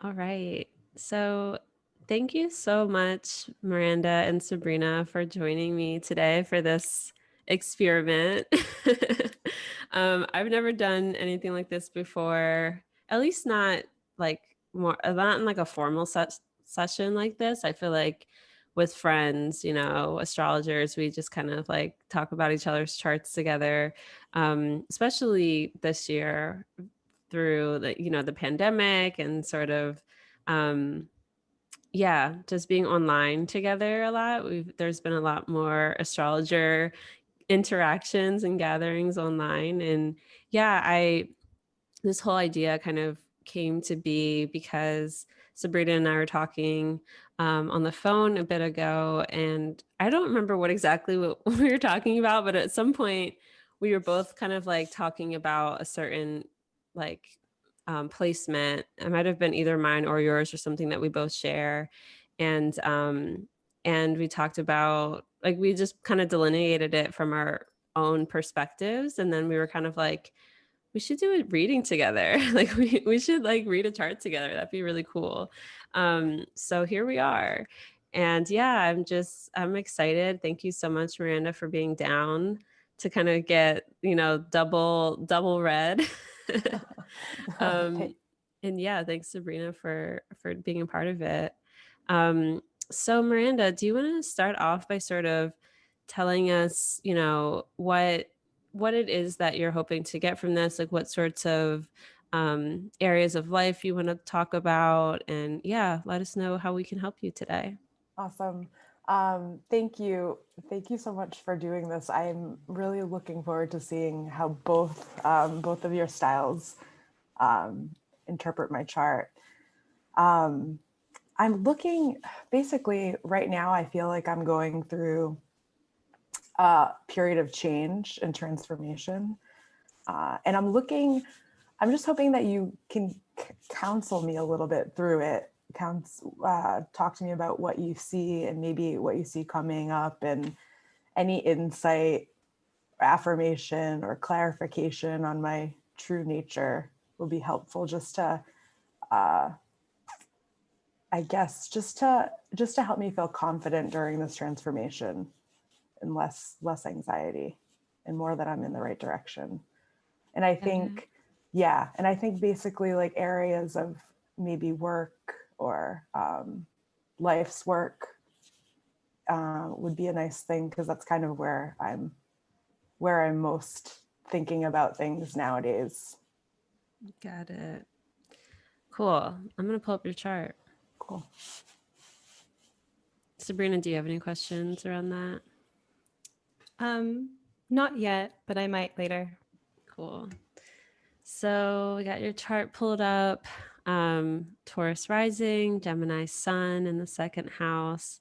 All right. So thank you so much, Miranda and Sabrina, for joining me today for this experiment. I've never done anything like this before, at least not like not in like a formal session like this. I feel like with friends, astrologers, we just kind of like talk about each other's charts together, especially this year through the pandemic and sort of just being online together a lot. There's been a lot more astrologer interactions and gatherings online. And I this whole idea kind of came to be because Sabrina and I were talking on the phone a bit ago, and I don't remember what we were talking about, but at some point we were both kind of like talking about a certain like placement. It might have been either mine or yours or something that we both share. And we talked about, like, we just kind of delineated it from our own perspectives. And then we were kind of like, we should do a reading together. Like we should like read a chart together. That'd be really cool. So here we are. And I'm excited. Thank you so much, Miranda, for being down to kind of get, double read. um, and thanks Sabrina for being a part of it. So Miranda, do you want to start off by sort of telling us, what it is that you're hoping to get from this, like what sorts of areas of life you want to talk about, and let us know how we can help you today. Awesome. Thank you. Thank you so much for doing this. I'm really looking forward to seeing how both of your styles interpret my chart. I'm looking, basically right now, I feel like I'm going through a period of change and transformation. And I'm just hoping that you can counsel me a little bit through it. Talk to me about what you see and maybe what you see coming up, and any insight, affirmation, or clarification on my true nature will be helpful, just to I guess just to help me feel confident during this transformation, and less anxiety, and more that I'm in the right direction. And I think, and I think basically like areas of maybe work or life's work would be a nice thing, because that's kind of where I'm most thinking about things nowadays. Got it. Cool. I'm gonna pull up your chart. Cool. Sabrina, do you have any questions around that? Not yet, but I might later. Cool. So we got your chart pulled up. Taurus rising, Gemini sun in the second house,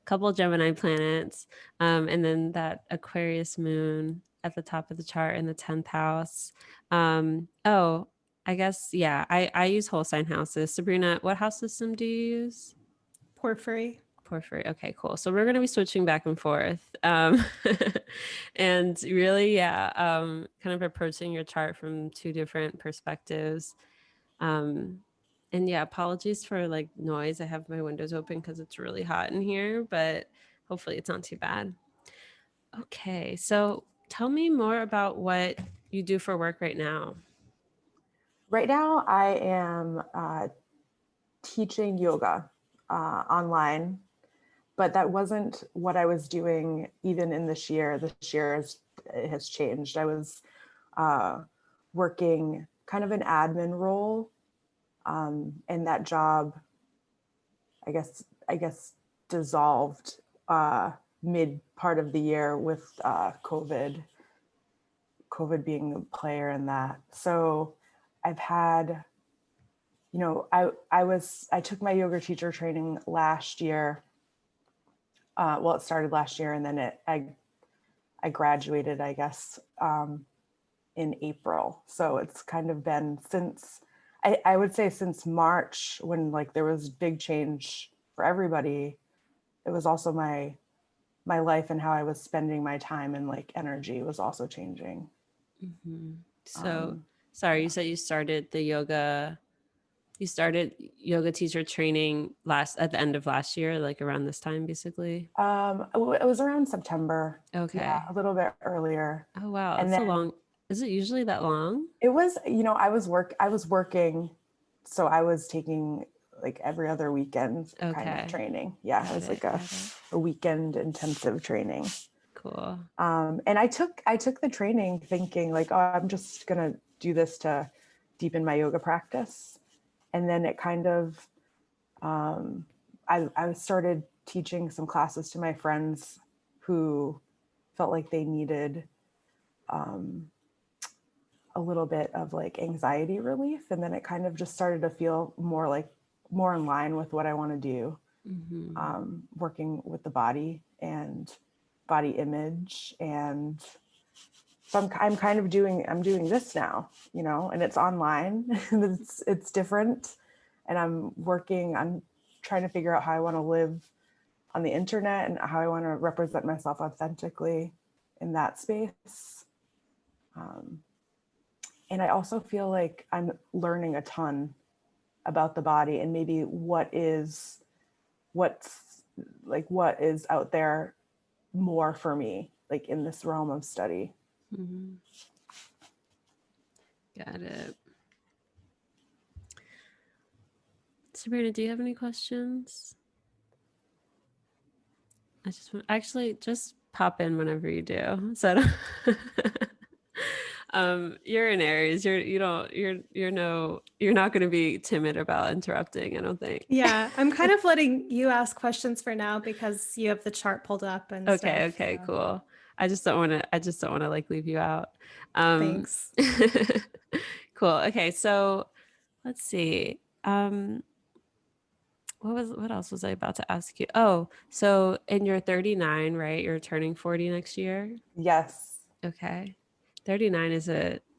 couple Gemini planets, and then that Aquarius moon at the top of the chart in the 10th house. I guess, I use whole sign houses. Sabrina, what house system do you use? Porphyry. Okay, cool. So we're going to be switching back and forth. And really, kind of approaching your chart from two different perspectives. And apologies for like noise. I have my windows open because it's really hot in here, but hopefully it's not too bad. Okay, so tell me more about what you do for work right now. Right now, I am teaching yoga online, but that wasn't what I was doing even in this year. This year it has changed. I was working kind of an admin role, and that job, I guess, dissolved mid part of the year with COVID being a player in that. So I've had, I took my yoga teacher training last year. It started last year, and then I graduated, I guess, in April. So it's kind of been since, I would say since March, when like there was big change for everybody. It was also my life and how I was spending my time and like energy was also changing. Mm-hmm. So, sorry, you said you started the yoga You started yoga teacher training at the end of last year, like around this time, basically. It was around September. Yeah, Okay. a little bit earlier. Oh wow, And it's a then long. Is it usually that long? it was, I was working, so I was taking like every other weekend kind of Okay, training. Yeah, it got was it. like Got it. a weekend intensive training. Cool. And I took the training thinking like, oh, I'm just gonna do this to deepen my yoga practice. And then it kind of, I started teaching some classes to my friends who felt like they needed a little bit of like anxiety relief. And then it kind of just started to feel more in line with what I want to do, working with the body and body image. And so I'm kind of I'm doing this now, and it's online. It's different. And I'm trying to figure out how I want to live on the internet and how I want to represent myself authentically in that space. And I also feel like I'm learning a ton about the body and maybe what is out there more for me, like in this realm of study. Got it. Sabrina, do you have any questions? I just want actually just pop in whenever you do. So you're in Aries. You're not going to be timid about interrupting, I don't think. Yeah, I'm kind of letting you ask questions for now because you have the chart pulled up and stuff. Okay, So cool. I just don't want to like leave you out. Um thanks. cool. Okay, so let's see. What else was I about to ask you? Oh, so in your 39, right? You're turning 40 next year. Yes. Okay. 39 is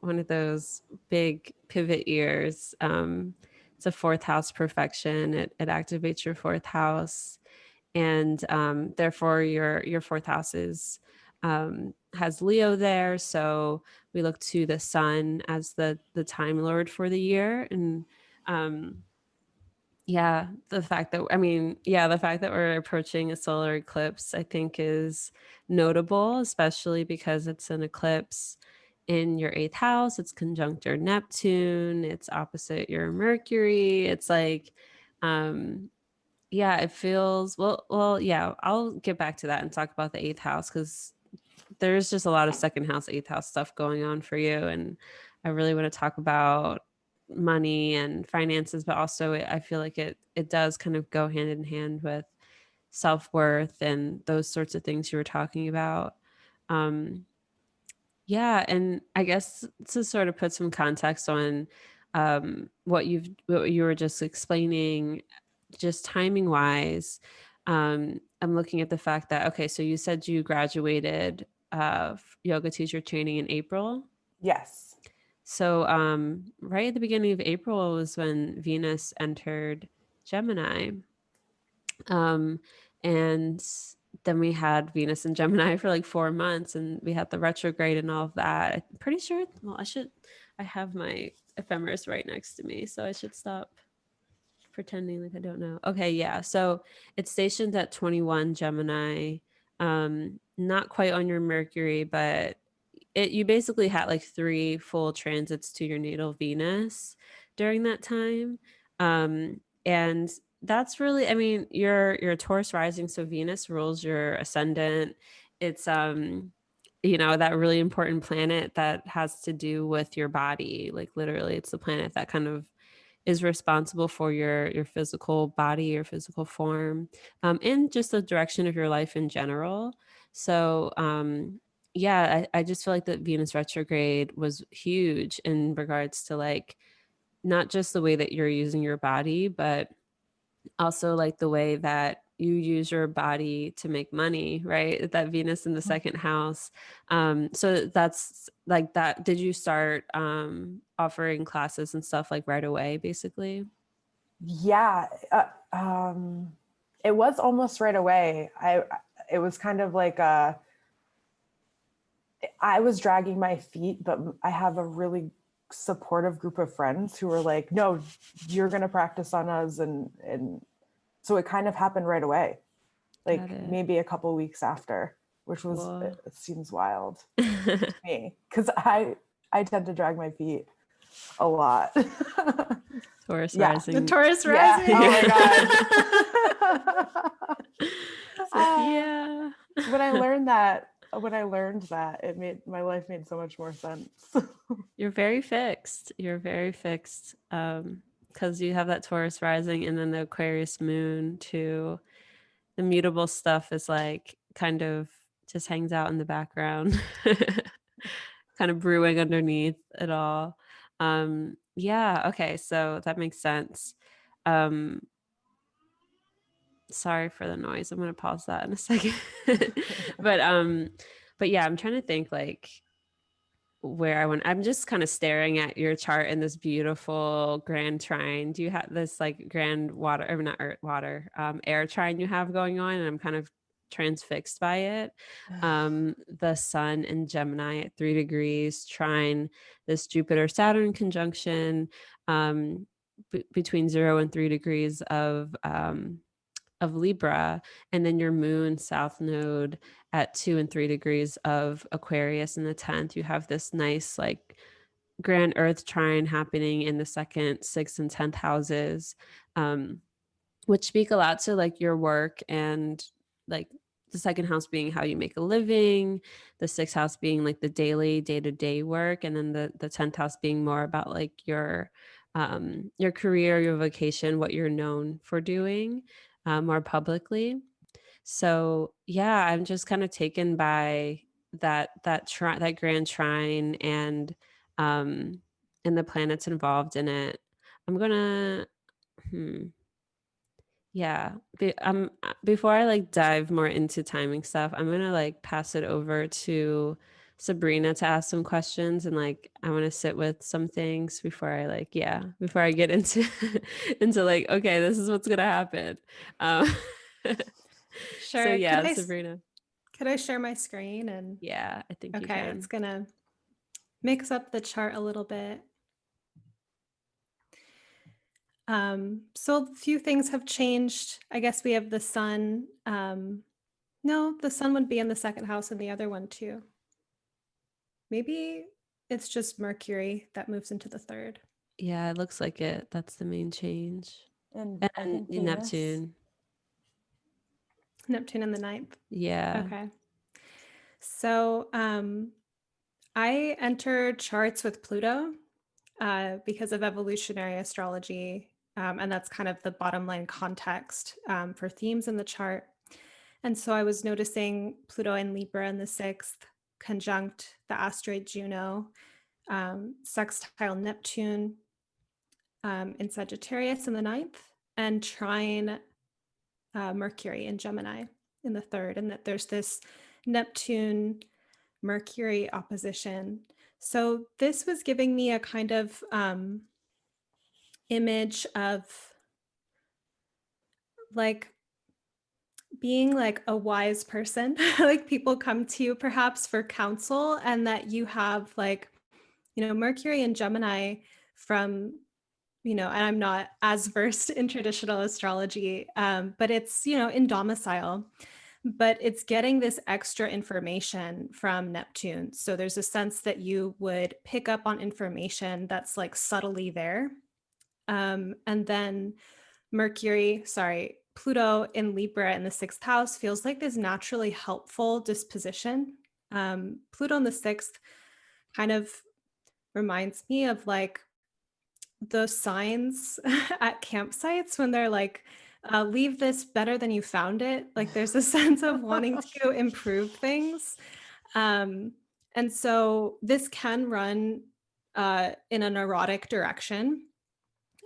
one of those big pivot years. It's a fourth house perfection. It activates your fourth house, and therefore your fourth house has Leo there. So we look to the sun as the time lord for the year, and the fact that we're approaching a solar eclipse, I think, is notable, especially because it's an eclipse in your eighth house. It's conjunct your Neptune. It's opposite your Mercury. It's like, it feels well. Yeah, I'll get back to that and talk about the eighth house because there's just a lot of second house, eighth house stuff going on for you, and I really want to talk about money and finances, but also I feel like it does kind of go hand in hand with self-worth and those sorts of things you were talking about. um and I guess to sort of put some context on what you were just explaining, just timing wise, I'm looking at the fact that, okay, so you said you graduated yoga teacher training in April. Yes. So right at the beginning of April was when Venus entered Gemini. Um, and then we had Venus in Gemini for like 4 months, and we had the retrograde and all of that. I'm pretty sure, well, I have my ephemeris right next to me, so I should stop pretending like I don't know. Okay, yeah. So it's stationed at 21 Gemini, not quite on your Mercury, but you basically had like 3 full transits to your natal Venus during that time. And that's really, I mean, you're a Taurus rising, so Venus rules your ascendant. It's that really important planet that has to do with your body. Like literally, it's the planet that kind of is responsible for your physical body, your physical form, and just the direction of your life in general. So I just feel like that Venus retrograde was huge in regards to like not just the way that you're using your body, but also like the way that you use your body to make money, right? That Venus in the second house. So that's like that. Did you start offering classes and stuff like right away, basically? Yeah. It was almost right away. It was kind of like I was dragging my feet, but I have a really supportive group of friends who were like, no, you're going to practice on us. And so it kind of happened right away, like maybe a couple weeks after, which was, it seems wild to me, because I tend to drag my feet a lot. Taurus rising. The Taurus rising. Oh my God. Yeah. When I learned that, it made my life made so much more sense. You're very fixed. You're very fixed. Because you have that Taurus rising and then the Aquarius moon too. The mutable stuff is like kind of just hangs out in the background, kind of brewing underneath it all. Yeah, okay, so that makes sense. Sorry for the noise. I'm gonna pause that in a second. but yeah, I'm trying to think like where I went. I'm just kind of staring at your chart in this beautiful grand trine. Do you have this like grand water, or not earth, water, air trine you have going on? And I'm kind of transfixed by it. The sun in Gemini at 3 degrees, trine this Jupiter Saturn conjunction, between 0 and 3 degrees of Libra, and then your moon south node at 2 and 3 degrees of Aquarius in the 10th. You have this nice like grand earth trine happening in the 2nd, 6th, and 10th houses, which speak a lot to like your work, and like the 2nd house being how you make a living, the 6th house being like the daily day-to-day work, and then the 10th house being more about like your career, your vocation, what you're known for doing more publicly. So yeah, I'm just kind of taken by that grand trine and the planets involved in it. I'm gonna yeah. Before I like dive more into timing stuff, I'm gonna like pass it over to Sabrina to ask some questions, and like I want to sit with some things before I get into into like, okay, this is what's gonna happen. Sure. So yeah, Sabrina. Could I share my screen? And yeah, I think you okay, can. it's gonna mix up the chart a little bit. So a few things have changed. I guess we have the sun. No, the sun would be in the 2nd house and the other one too. Maybe it's just Mercury that moves into the 3rd. Yeah, it looks like it. That's the main change. And I think Neptune. Neptune in the 9th. Yeah. Okay. So I entered charts with Pluto because of evolutionary astrology. And that's kind of the bottom line context for themes in the chart. And so I was noticing Pluto in Libra in the 6th, conjunct the asteroid Juno, sextile Neptune in Sagittarius in the 9th, and trine Mercury in Gemini in the 3rd. And that there's this Neptune Mercury opposition. So this was giving me a kind of image of like being like a wise person, like people come to you perhaps for counsel, and that you have like, Mercury and Gemini from, and I'm not as versed in traditional astrology, but it's, in domicile, but it's getting this extra information from Neptune. So there's a sense that you would pick up on information that's like subtly there. And then Pluto in Libra in the 6th house feels like this naturally helpful disposition. Pluto in the 6th kind of reminds me of like the signs at campsites when they're like, leave this better than you found it. Like there's a sense of wanting to improve things. And so this can run in a neurotic direction.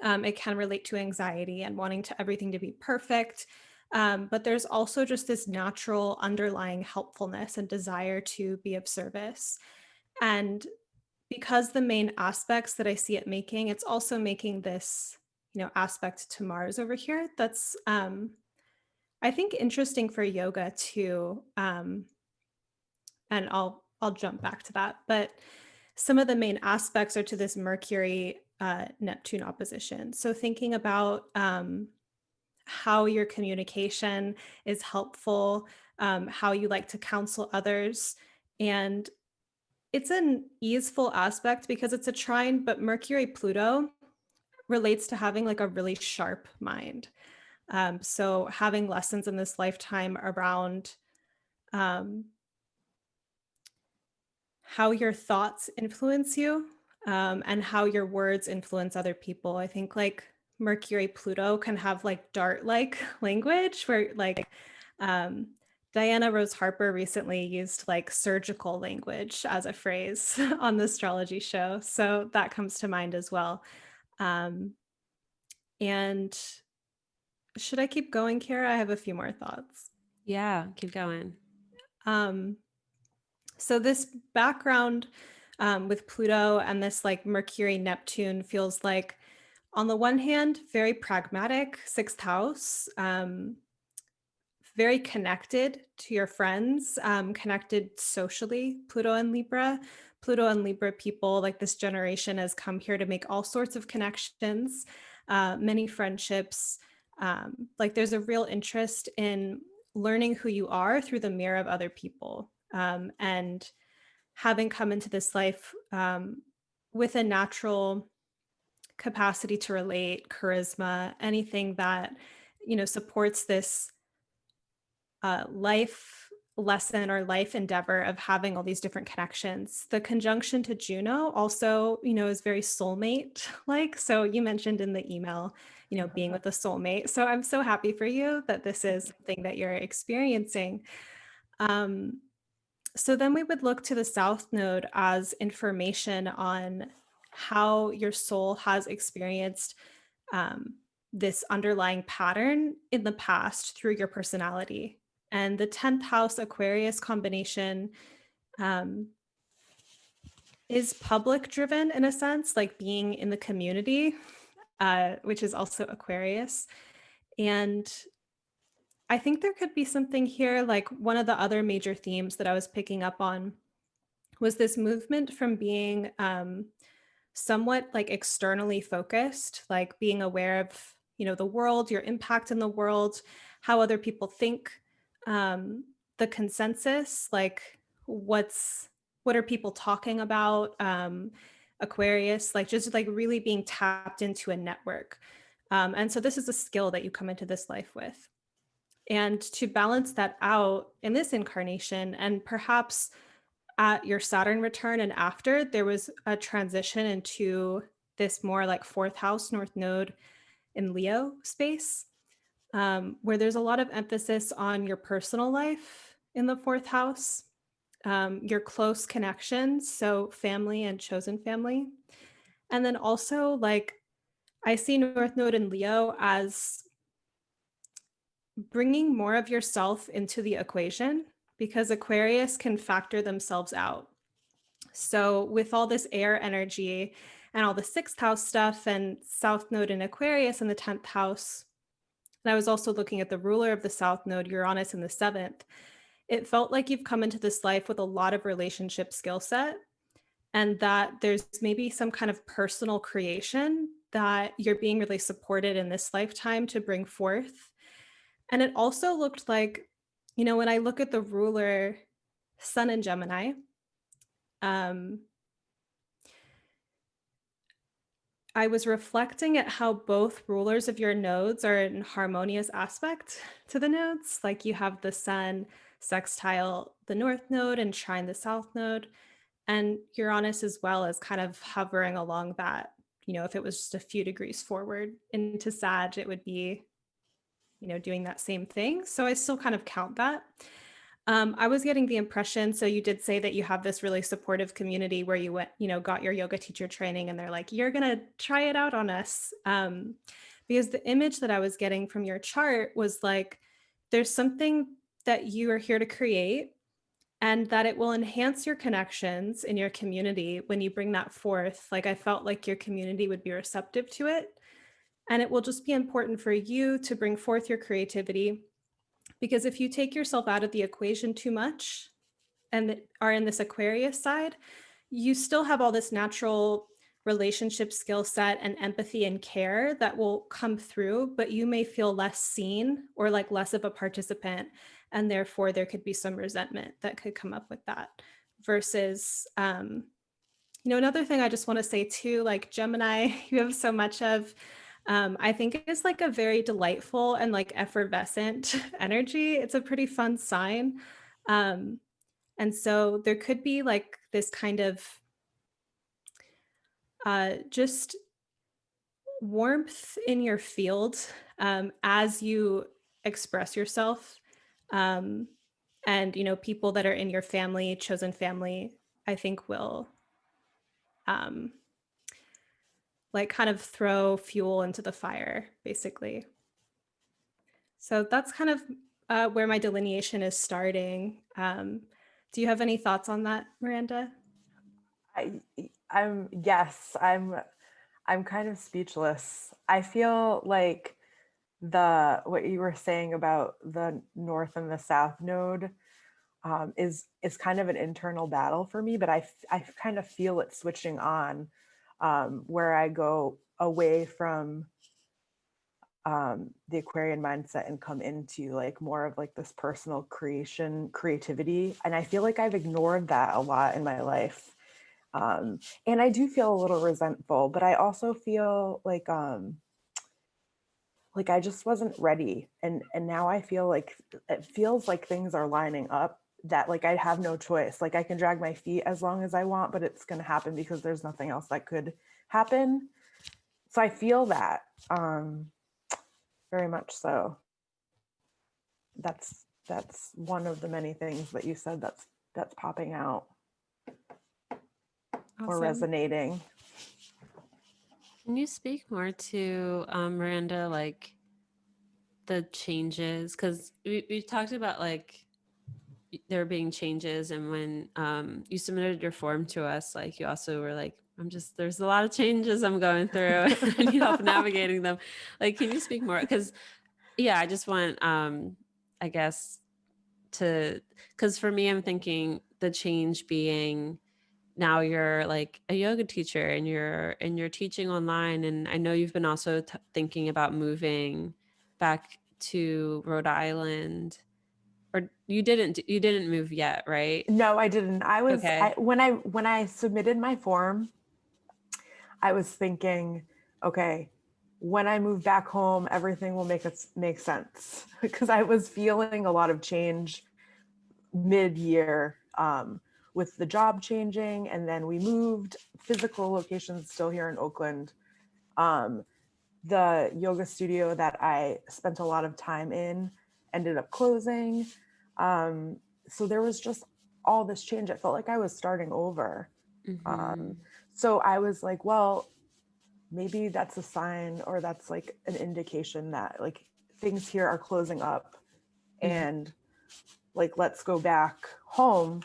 It can relate to anxiety and wanting to everything to be perfect. But there's also just this natural underlying helpfulness and desire to be of service. And because the main aspects that I see it making, it's also making this, aspect to Mars over here. That's, I think, interesting for yoga too. And I'll jump back to that. But some of the main aspects are to this Mercury Neptune opposition. So thinking about how your communication is helpful, how you like to counsel others. And it's an easeful aspect because it's a trine, but Mercury Pluto relates to having like a really sharp mind. So having lessons in this lifetime around how your thoughts influence you, and how your words influence other people. I think like Mercury Pluto can have like dart-like language where like Diana Rose Harper recently used like surgical language as a phrase on the astrology show. So that comes to mind as well. And should I keep going, Kirah? I have a few more thoughts. Yeah, keep going. So this background with Pluto and this like Mercury Neptune feels like, on the one hand, very pragmatic, sixth house, very connected to your friends, connected socially. Pluto and Libra people, like this generation has come here to make all sorts of connections, many friendships. Like there's a real interest in learning who you are through the mirror of other people. And having come into this life with a natural capacity to relate, charisma, anything that, you know, supports this life lesson or life endeavor of having all these different connections. The conjunction to Juno also, you know, is very soulmate like. So you mentioned in the email, you know, being with a soulmate. So I'm so happy for you that this is something that you're experiencing. So then we would look to the South Node as information on how your soul has experienced this underlying pattern in the past through your personality. And the 10th house Aquarius combination is public driven in a sense, like being in the community, which is also Aquarius. And I think there could be something here, like one of the other major themes that I was picking up on was this movement from being somewhat like externally focused, like being aware of, you know, the world, your impact in the world, how other people think, the consensus, like what are people talking about, Aquarius, like just like really being tapped into a network. And so this is a skill that you come into this life with. And to balance that out in this incarnation, and perhaps at your Saturn return and after, there was a transition into this more like fourth house North Node in Leo space, where there's a lot of emphasis on your personal life in the fourth house, your close connections, so family and chosen family. And then also, like, I see North Node in Leo as bringing more of yourself into the equation, because Aquarius can factor themselves out. So with all this air energy and all the sixth house stuff and South Node in Aquarius in the 10th house, and I was also looking at the ruler of the South Node, Uranus in the 7th, it felt like you've come into this life with a lot of relationship skill set, and that there's maybe some kind of personal creation that you're being really supported in this lifetime to bring forth. And it also looked like, you know, when I look at the ruler, Sun in Gemini, I was reflecting at how both rulers of your nodes are in harmonious aspect to the nodes. Like you have the Sun sextile the North Node and trine the South Node, and Uranus as well as kind of hovering along that. You know, if it was just a few degrees forward into Sag, it would be, you know, doing that same thing. So I still kind of count that. I was getting the impression, so you did say that you have this really supportive community where you went, you know, got your yoga teacher training and they're like, you're going to try it out on us. Because the image that I was getting from your chart was like, there's something that you are here to create and that it will enhance your connections in your community when you bring that forth. Like I felt like your community would be receptive to it. And it will just be important for you to bring forth your creativity. Because if you take yourself out of the equation too much and are in this Aquarius side, you still have all this natural relationship skill set and empathy and care that will come through, but you may feel less seen or like less of a participant. And therefore there could be some resentment that could come up with that versus, another thing I just want to say too, like Gemini, you have so much of, I think is like a very delightful and like effervescent energy. It's a pretty fun sign. And so there could be like this kind of just warmth in your field as you express yourself. And, people that are in your family, chosen family, I think will like kind of throw fuel into the fire, basically. So that's kind of where my delineation is starting. Do you have any thoughts on that, Miranda? I'm kind of speechless. I feel like what you were saying about the north and the south node is kind of an internal battle for me, but I kind of feel it switching on where I go away from the Aquarian mindset and come into like more of like this personal creativity. And I feel like I've ignored that a lot in my life. And I do feel a little resentful, but I also feel like I just wasn't ready. And now I feel like it feels like things are lining up that like I have no choice. Like I can drag my feet as long as I want, but it's going to happen because there's nothing else that could happen. So I feel that very much so. That's one of the many things that you said that's popping out. Awesome. Or resonating. Can you speak more to Miranda, like the changes? Because we've talked about like there being changes, and when you submitted your form to us, like you also were like, there's a lot of changes I'm going through. I need help navigating them. Like, can you speak more? Because yeah, I just want I guess because for me, I'm thinking the change being now you're like a yoga teacher and you're teaching online, and I know you've been also thinking about moving back to Rhode Island. Or you didn't move yet, right? No, I didn't. I was okay. When I submitted my form, I was thinking, okay, when I move back home, everything will make sense, because I was feeling a lot of change mid-year with the job changing, and then we moved physical locations still here in Oakland. The yoga studio that I spent a lot of time in ended up closing. So there was just all this change. It felt like I was starting over. Mm-hmm. So I was like, well, maybe that's a sign, or that's like an indication that like things here are closing up. Mm-hmm. And like, let's go back home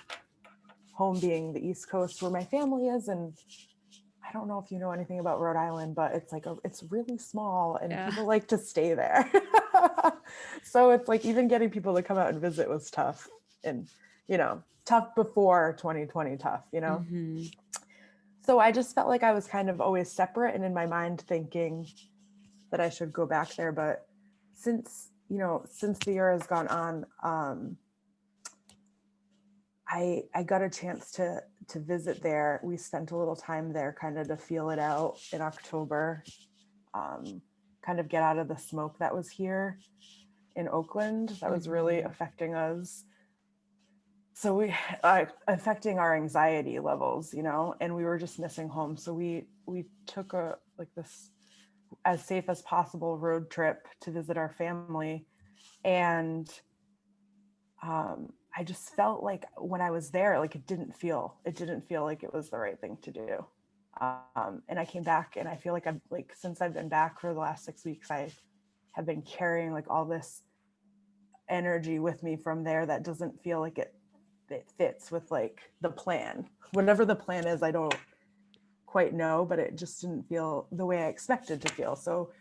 being the East Coast where my family is. And I don't know if you know anything about Rhode Island, but it's like it's really small, and people like to stay there. So it's like even getting people to come out and visit was tough, and tough before 2020 tough, Mm-hmm. So I just felt like I was kind of always separate, and in my mind thinking that I should go back there. But since the year has gone on, I got a chance to visit there. We spent a little time there kind of to feel it out in October, kind of get out of the smoke that was here in Oakland that was really affecting us. So we affecting our anxiety levels, and we were just missing home. So we took this as safe as possible road trip to visit our family. And I just felt like when I was there, like it didn't feel like it was the right thing to do. And I came back, and I feel like since I've been back for the last 6 weeks, I have been carrying like all this energy with me from there that doesn't feel like it fits with like the plan. Whatever the plan is, I don't quite know, but it just didn't feel the way I expected to feel. So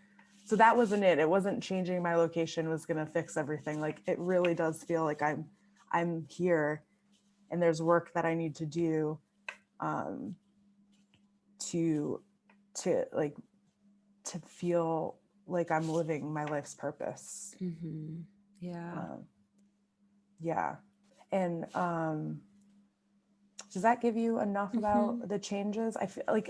that wasn't it. It wasn't changing my location was going to fix everything. Like it really does feel like I'm here, and there's work that I need to do, um, to like to feel like I'm living my life's purpose. Mm-hmm. Yeah. Yeah. And does that give you enough about the changes? I feel like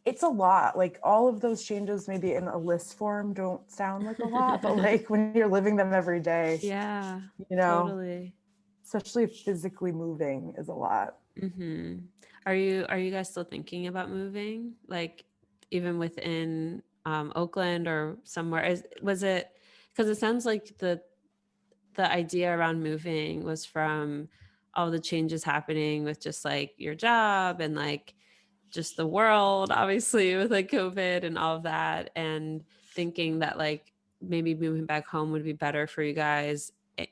it's a lot. Like all of those changes maybe in a list form don't sound like a lot, but like when you're living them every day, Yeah, you know, totally. especially physically moving is a lot. Mm-hmm. Are you guys still thinking about moving? Like even within Oakland or somewhere? Was it because it sounds like the idea around moving was from all the changes happening with just like your job and like just the world, obviously, with like COVID and all of that, and thinking that like maybe moving back home would be better for you guys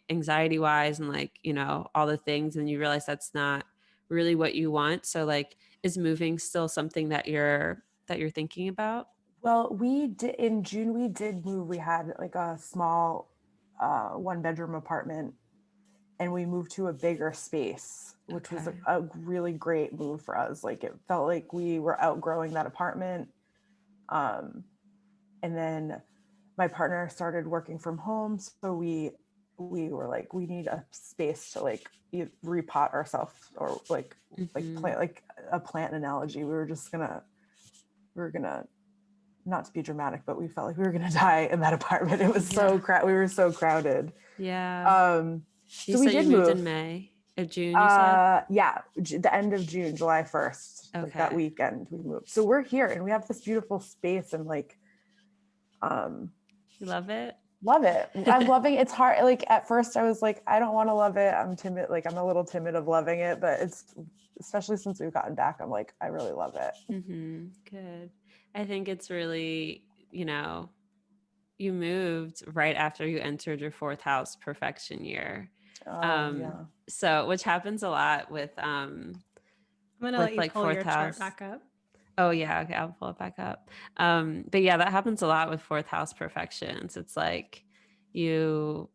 anxiety wise and like, all the things. And you realize that's not really what you want. So like, is moving still something that you're thinking about? Well, we did in June, we did move. We had like a small 1-bedroom apartment and we moved to a bigger space, which was Okay. a really great move for us. Like it felt like we were outgrowing that apartment. And then my partner started working from home. So we were like, we need a space to like repot ourselves or like plant, like a plant analogy. We were gonna not to be dramatic, but we felt like we were gonna die in that apartment. It was so we were so crowded. Yeah. You So we said you did moved move. in May of June, you said? Yeah, the end of June, July 1st, like that Okay. weekend we moved. So we're here and we have this beautiful space and like You love it? love it. I'm loving it. It's hard. Like at first I was like, I don't want to love it. I'm timid. Like I'm a little timid of loving it, but it's especially since we've gotten back, I'm like, I really love it. Good. I think it's really, you moved right after you entered your fourth house perfection year. Yeah. So which happens a lot with I'm gonna with let you like pull fourth your chart house. back up. Oh yeah, okay, I'll pull it back up. But yeah, that happens a lot with fourth house perfections. It's like it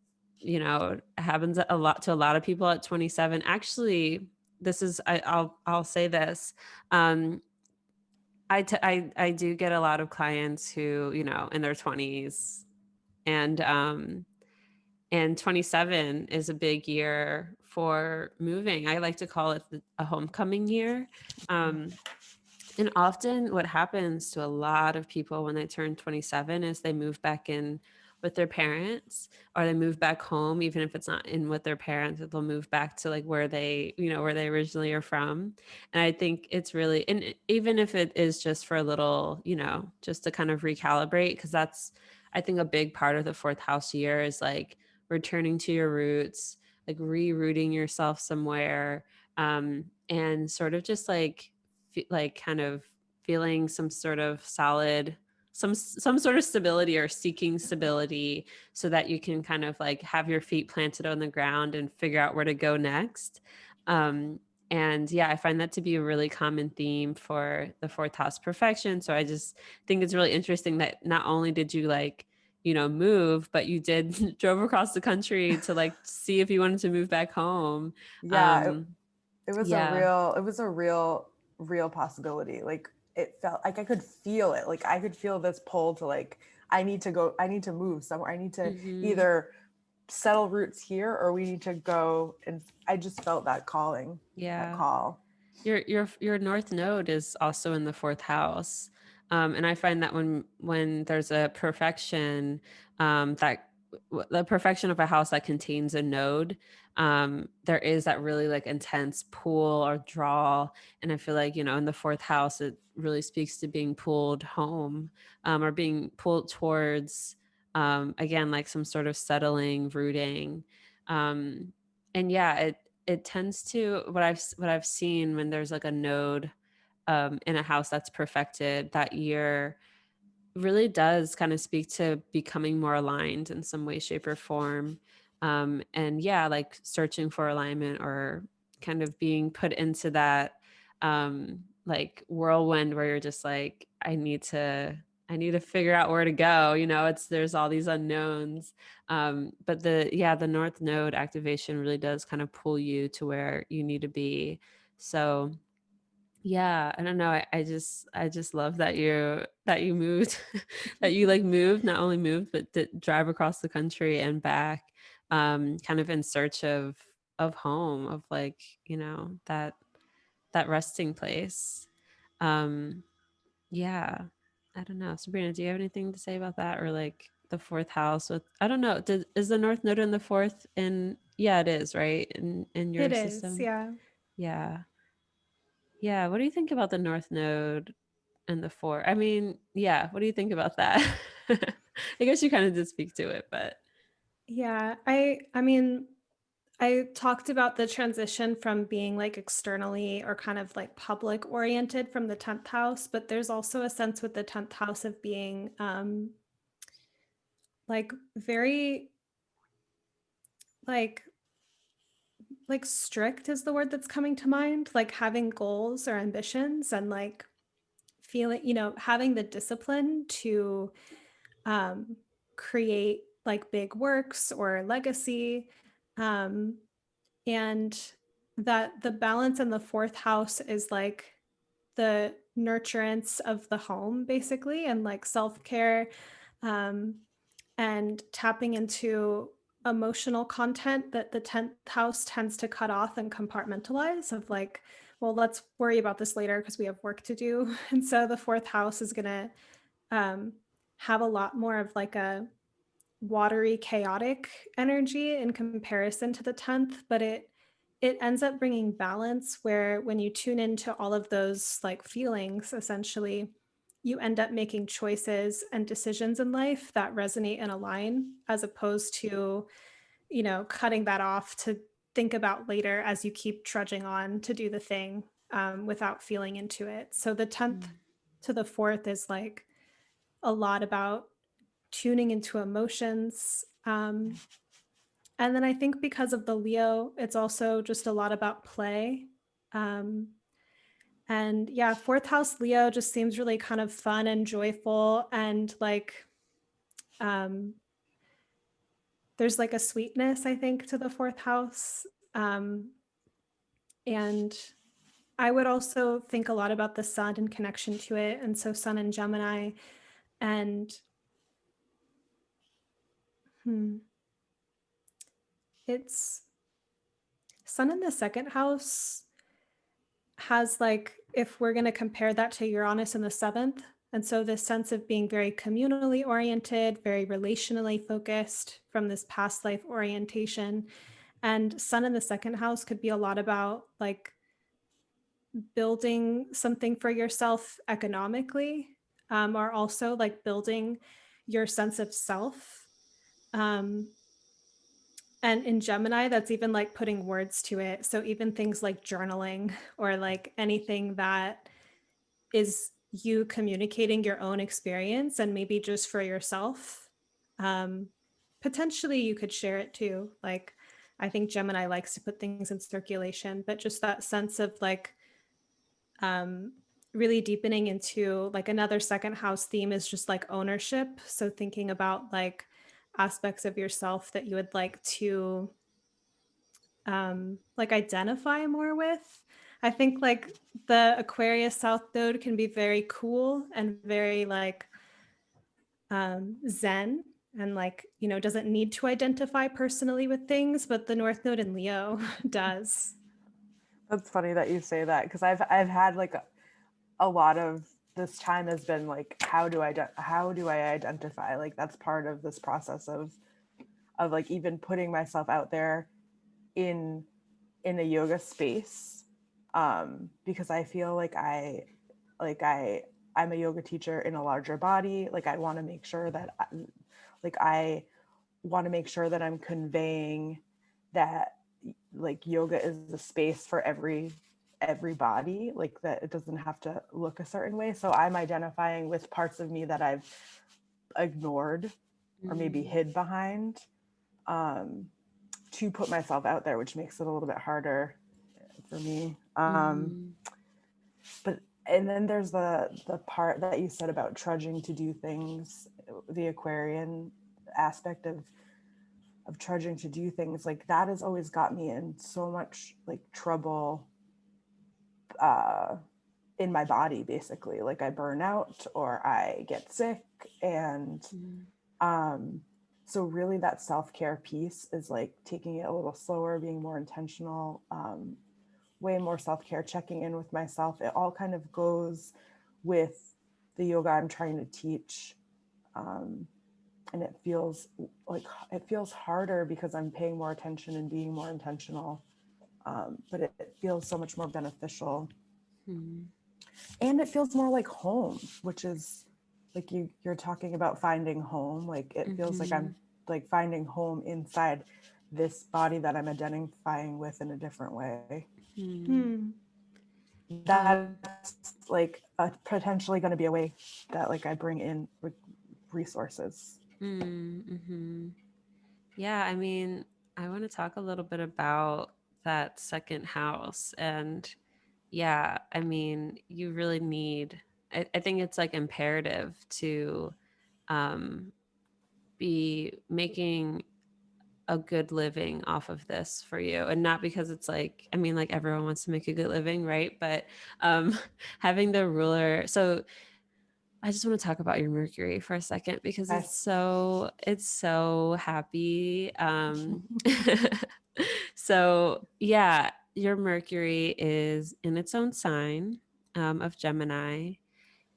happens a lot to a lot of people at 27. Actually, this is I'll say this. I do get a lot of clients who, in their 20s, and 27 is a big year for moving. I like to call it a homecoming year. And often what happens to a lot of people when they turn 27 is they move back in with their parents, or they move back home, even if it's not in with their parents, they'll move back to like where they, where they originally are from. And I think it's really, and even if it is just for a little, just to kind of recalibrate, because that's, I think, a big part of the fourth house year is like returning to your roots, like rerouting yourself somewhere, and sort of just like kind of feeling some sort of solid, some sort of stability, or seeking stability, so that you can kind of like have your feet planted on the ground and figure out where to go next. And yeah, I find that to be a really common theme for the fourth house perfection. So I just think it's really interesting that not only did you like, move, but you did drove across the country to like see if you wanted to move back home. Yeah. It was Yeah. a real possibility. Like it felt like I could feel it. Like I could feel this pull to like, I need to move somewhere. I need to either settle roots here or we need to go. And I just felt that calling, that Yeah. call. Your north node is also in the fourth house. And I find that when there's a perfection, the perfection of a house that contains a node, there is that really like intense pull or draw. And I feel like, in the fourth house, it really speaks to being pulled home, or being pulled towards, again, like some sort of settling, rooting. And yeah, it tends to, what I've seen when there's like a node in a house that's perfected that year, really does kind of speak to becoming more aligned in some way, shape, or form. And yeah, like searching for alignment, or kind of being put into that like whirlwind where you're just like, I need to figure out where to go. There's all these unknowns. But the North Node activation really does kind of pull you to where you need to be. So Yeah, I don't know. I just love that you moved, that you like moved, not only moved, but did drive across the country and back, kind of in search of home, of like, you know, that resting place. Um, yeah. I don't know. Sabrina, do you have anything to say about that? Or like the fourth house with, I don't know, is the North Node in the fourth in, yeah, it is, right? In your It is, system? yeah. Yeah. Yeah. What do you think about the North Node and the four? I mean, yeah, what do you think about that? I guess you kind of did speak to it, but Yeah, I mean, I talked about the transition from being like externally or kind of like public oriented from the 10th house, but there's also a sense with the 10th house of being like very like strict is the word that's coming to mind, like having goals or ambitions and like feeling, you know, having the discipline to um, create like big works or legacy. Um, and that the balance in the fourth house is like the nurturance of the home, basically, and like self care, um, and tapping into emotional content that the 10th house tends to cut off and compartmentalize of like, well, let's worry about this later because we have work to do. And so the fourth house is going to um, have a lot more of like a watery, chaotic energy in comparison to the 10th, but it ends up bringing balance where when you tune into all of those like feelings, essentially, you end up making choices and decisions in life that resonate and align, as opposed to, you know, cutting that off to think about later as you keep trudging on to do the thing without feeling into it. So the 10th to the 4th is like a lot about tuning into emotions. And then I think because of the Leo, it's also just a lot about play. Um, and yeah, fourth house Leo just seems really kind of fun and joyful. And like, um, there's like a sweetness, I think, to the fourth house. Um, and I would also think a lot about the sun and connection to it. And so, sun in Gemini. And it's sun in the second house has like, if we're going to compare that to Uranus in the seventh, and so this sense of being very communally oriented, very relationally focused from this past life orientation. And sun in the second house could be a lot about like building something for yourself economically, or also like building your sense of self. Um, And in Gemini, that's even like putting words to it. So even things like journaling or like anything that is you communicating your own experience and maybe just for yourself. Um, Potentially you could share it too. Like I think Gemini likes to put things in circulation, but just that sense of like um, really deepening into like another second house theme is just like ownership. So thinking about like aspects of yourself that you would like to like identify more with. I think like the Aquarius South Node can be very cool and very like Zen and like, you know, doesn't need to identify personally with things, but the North Node in Leo does. That's funny that you say that because I've had like a lot of this time has been like how do I identify, like that's part of this process of like even putting myself out there in a yoga space, because I feel like I'm a yoga teacher in a larger body. Like I want to make sure that I want to make sure that I'm conveying that like yoga is a space for everybody, like that it doesn't have to look a certain way. So I'm identifying with parts of me that I've ignored or maybe hid behind, to put myself out there, which makes it a little bit harder for me. But and then there's the part that you said about trudging to do things, the Aquarian aspect of trudging to do things, like that has always got me in so much like trouble, in my body, basically. Like I burn out or I get sick. And so really that self-care piece is like taking it a little slower, being more intentional, way more self-care, checking in with myself. It all kind of goes with the yoga I'm trying to teach. And it feels harder because I'm paying more attention and being more intentional. But it feels so much more beneficial. And it feels more like home, which is like you're talking about finding home. Like it feels like I'm like finding home inside this body that I'm identifying with in a different way. That's like potentially going to be a way that like I bring in resources. Yeah, I mean, I want to talk a little bit about that second house. And yeah, I mean, you really need, I think it's like imperative to be making a good living off of this for you. And not because it's like, I mean, like everyone wants to make a good living, right? But having the ruler. So I just want to talk about your Mercury for a second because Okay. it's so happy. So yeah, your Mercury is in its own sign of Gemini.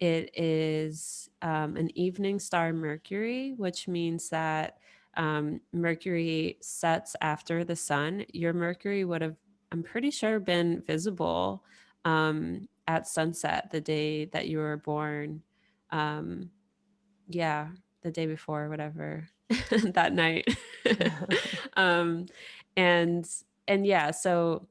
It is an evening star Mercury, which means that Mercury sets after the sun. Your Mercury would have, I'm pretty sure, been visible at sunset the day that you were born. Um, yeah, the day before, whatever, that night. um, and and yeah, so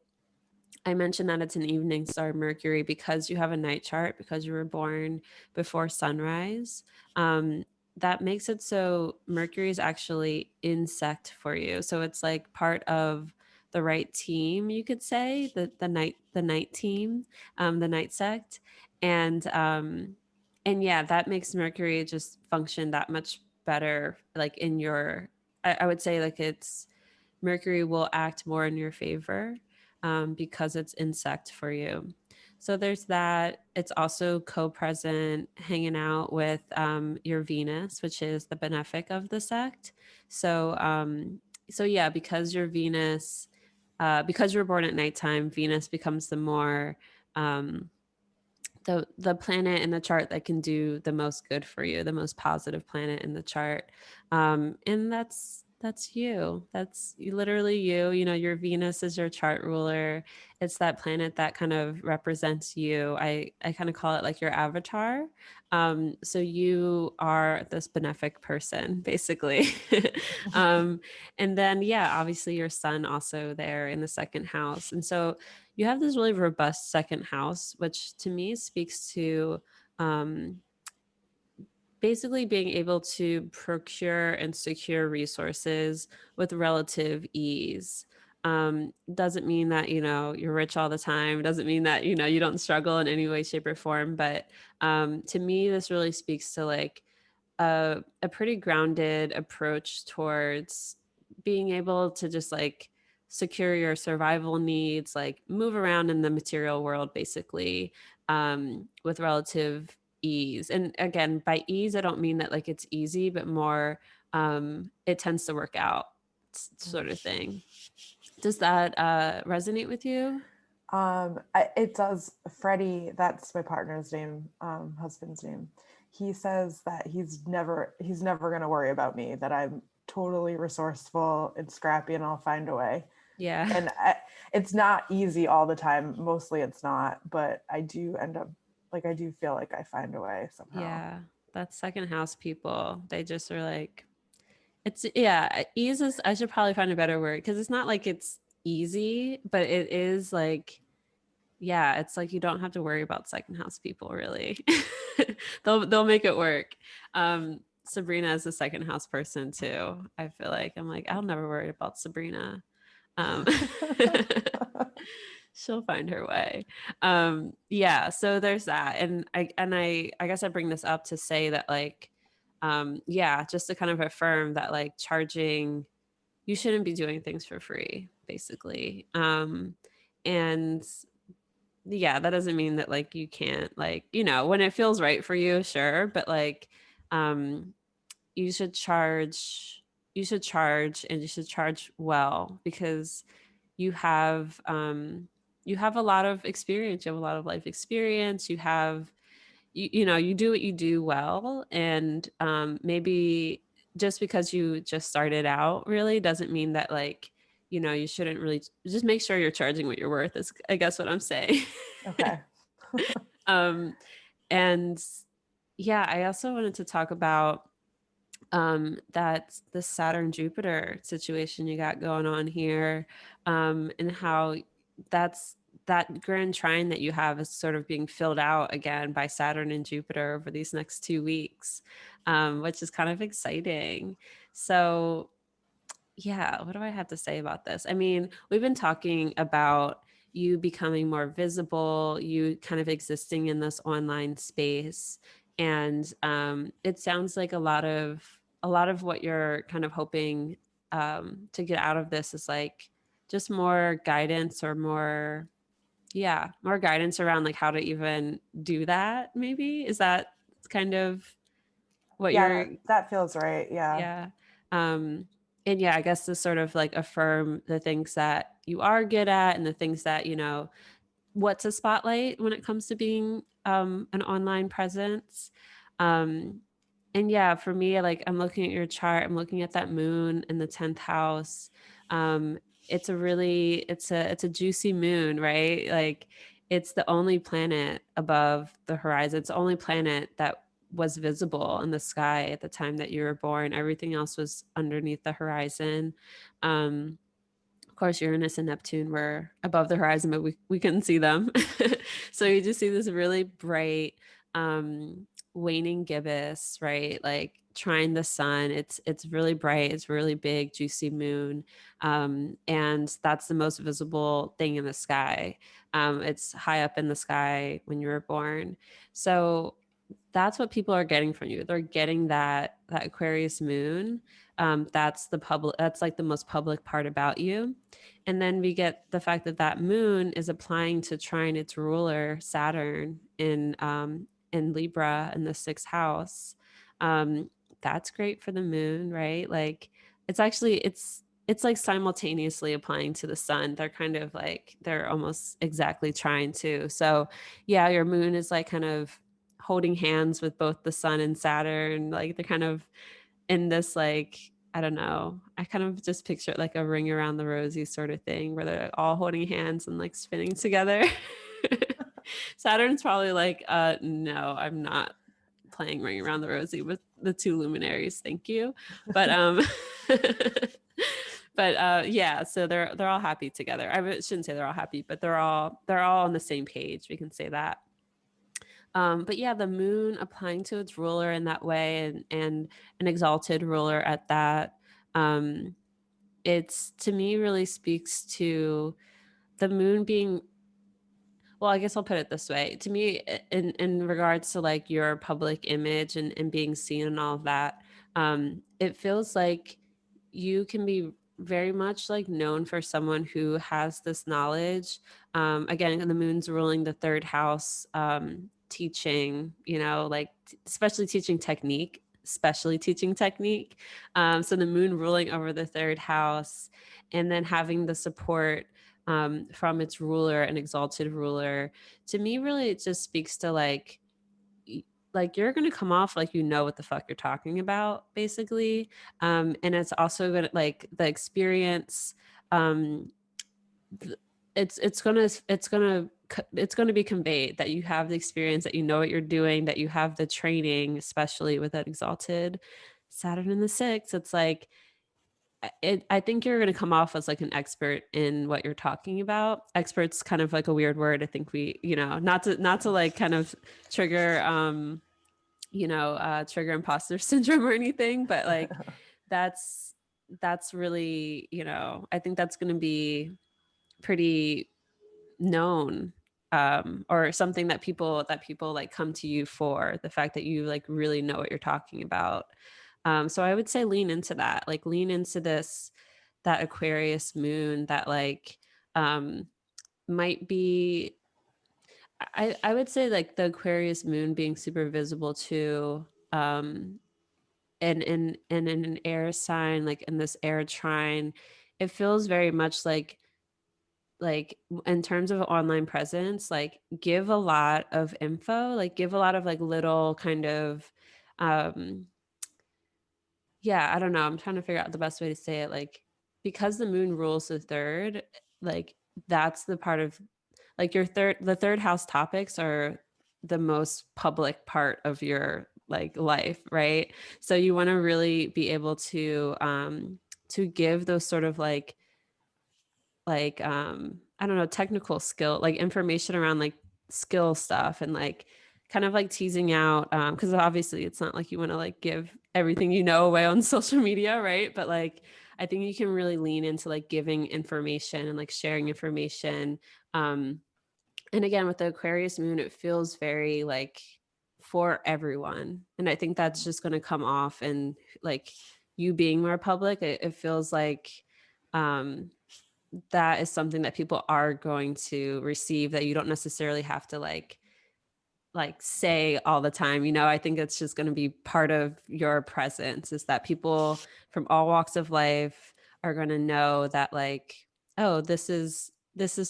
I mentioned that it's an evening star Mercury because you have a night chart, because you were born before sunrise. That makes it so Mercury is actually insect for you. So it's like part of the right team, you could say, the night team, the night sect. And yeah, that makes Mercury just function that much better, like in your, I would say like it's Mercury will act more in your favor because it's insect for you. So there's that. It's also co-present hanging out with your Venus, which is the benefic of the sect. So yeah, because your Venus, because you were born at nighttime, Venus becomes the more the planet in the chart that can do the most good for you, the most positive planet in the chart. And that's you. That's literally you. You know, your Venus is your chart ruler. It's that planet that kind of represents you. I kind of call it like your avatar. So you are this benefic person, basically. And then yeah, obviously your sun also there in the second house. And so you have this really robust second house, which to me speaks to um, basically being able to procure and secure resources with relative ease. Doesn't mean that, you know, you're rich all the time. Doesn't mean that, you know, you don't struggle in any way, shape, or form. But to me, this really speaks to like a pretty grounded approach towards being able to just like secure your survival needs, like move around in the material world, basically, with relative ease. And again, by ease, I don't mean that like it's easy, but more it tends to work out sort of thing. Does that resonate with you? It does. Freddie, that's my partner's name, husband's name. He says that he's never going to worry about me, that I'm totally resourceful and scrappy and I'll find a way. Yeah. And it's not easy all the time. Mostly it's not, but I do end up like, I do feel like I find a way somehow. Yeah. That's second house people. They just are like, it's, yeah, ease is, I should probably find a better word because it's not like it's easy, but it is like, yeah, it's like you don't have to worry about second house people really. They'll make it work. Sabrina is a second house person too. I feel like I'm like, I'll never worry about Sabrina. Um, she'll find her way. Yeah, so there's that. And I guess I bring this up to say that like yeah, just to kind of affirm that like charging, you shouldn't be doing things for free, basically. And yeah, that doesn't mean that like you can't, like, you know, when it feels right for you, sure, but like um you should charge, and you should charge well, because you have a lot of experience, you have a lot of life experience, you have, you know, you do what you do well, and maybe just because you just started out really doesn't mean that, like, you know, you shouldn't really, just make sure you're charging what you're worth is, I guess, what I'm saying. Okay. um and yeah, I also wanted to talk about that the Saturn Jupiter situation you got going on here, and how that's, that grand trine that you have is sort of being filled out again by Saturn and Jupiter over these next 2 weeks, which is kind of exciting. So yeah, what do I have to say about this? I mean, we've been talking about you becoming more visible, you kind of existing in this online space, and it sounds like a lot of what you're kind of hoping to get out of this is like just more guidance, or more, yeah, more guidance around like how to even do that. Maybe is that kind of what Yeah, you're, that feels right. Yeah. yeah. Um, and yeah, I guess to sort of like affirm the things that you are good at, and the things that, you know, what to spotlight when it comes to being an online presence. Um, and yeah, for me, like, I'm looking at your chart, I'm looking at that moon in the 10th house. Um, it's a really, it's a juicy moon, right? Like, it's the only planet above the horizon. It's the only planet that was visible in the sky at the time that you were born. Everything else was underneath the horizon. Of course, Uranus and Neptune were above the horizon, but we couldn't see them. So you just see this really bright, waning gibbous, right? Like trine the sun. It's really bright. It's really big, juicy moon, and that's the most visible thing in the sky. It's high up in the sky when you were born. So that's what people are getting from you. They're getting that Aquarius moon. That's the public. That's like the most public part about you. And then we get the fact that that moon is applying to trine its ruler Saturn in Libra in the 6th house. Um, that's great for the moon, right? Like it's actually it's like simultaneously applying to the sun. They're kind of like they're almost exactly trying to. So yeah, your moon is like kind of holding hands with both the sun and Saturn. Like they're kind of in this, like, I don't know. I kind of just picture it like a ring around the rosy sort of thing where they're all holding hands and like spinning together. Saturn's probably like, no, I'm not playing ring around the rosy with the two luminaries. Thank you. But but yeah, so they're all happy together. I shouldn't say they're all happy, but they're all on the same page. We can say that. But yeah, the moon applying to its ruler in that way, and an exalted ruler at that. Um, it's, to me, really speaks to the moon being, well, I guess I'll put it this way. To me, in regards to like your public image, and being seen and all of that, it feels like you can be very much like known for someone who has this knowledge. Again, the moon's ruling the 3rd house, teaching, you know, like especially teaching technique, especially teaching technique. So the moon ruling over the 3rd house, and then having the support from its ruler, an exalted ruler, to me, really, it just speaks to like you're going to come off like you know what the fuck you're talking about, basically. And it's also going to, like, the experience, um it's going to be conveyed that you have the experience, that you know what you're doing, that you have the training, especially with that exalted Saturn in the 6th. It's like I think you're going to come off as like an expert in what you're talking about. Expert's kind of like a weird word. I think we, you know, not to like kind of trigger, trigger imposter syndrome or anything, but like that's really, you know, I think that's going to be pretty known, or something that people like come to you for, the fact that you like really know what you're talking about. So I would say lean into that, like lean into this, that Aquarius moon that like, um might be, I would say like the Aquarius moon being super visible too, and in an air sign, like in this air trine, it feels very much like in terms of online presence, like give a lot of info, like give a lot of like little kind of um yeah, I don't know. I'm trying to figure out the best way to say it. Like, because the moon rules the third, like that's the part of like the third house topics are the most public part of your like life, right? So you want to really be able to give those sort of like I don't know, technical skill, like information around like skill stuff and like kind of like teasing out because obviously it's not like you want to like give everything you know away on social media, right? But like I think you can really lean into like giving information and like sharing information. And again, with the Aquarius moon, it feels very like for everyone. And I think that's just going to come off and like you being more public, it feels like um that is something that people are going to receive that you don't necessarily have to like say all the time. I think it's just going to be part of your presence, is that people from all walks of life are going to know that like, oh, this is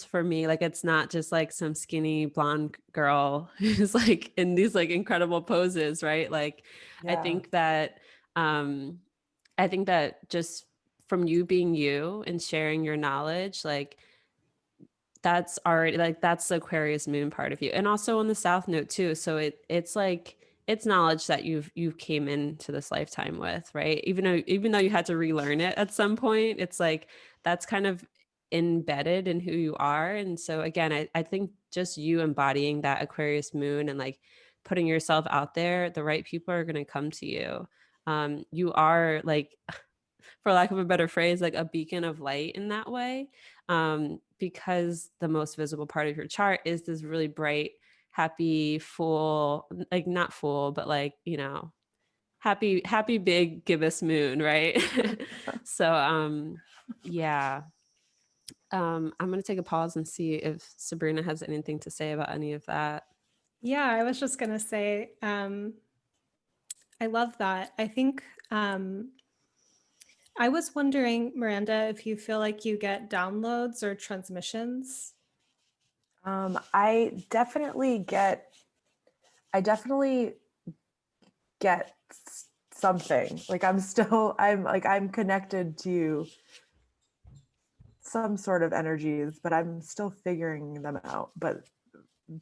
for me. Like it's not just like some skinny blonde girl who's like in these like incredible poses, right? Like i Yeah. think that um I think that just from you being you and sharing your knowledge, like that's already like that's the Aquarius moon part of you. And also on the south node too. So it's like it's knowledge that you've came into this lifetime with, right? Even though you had to relearn it at some point, it's like that's kind of embedded in who you are. And so again, I think just you embodying that Aquarius moon and like putting yourself out there, the right people are going to come to you. You are like, for lack of a better phrase, like a beacon of light in that way, because the most visible part of your chart is this really bright, happy, full, like not full, but like, happy big gibbous moon, right? So yeah. I'm going to take a pause and see if Sabrina has anything to say about any of that. Yeah, I was just going to say, I love that. I think I was wondering, Miranda, if you feel like you get downloads or transmissions. I definitely get something. Like I'm connected to some sort of energies, but I'm still figuring them out. But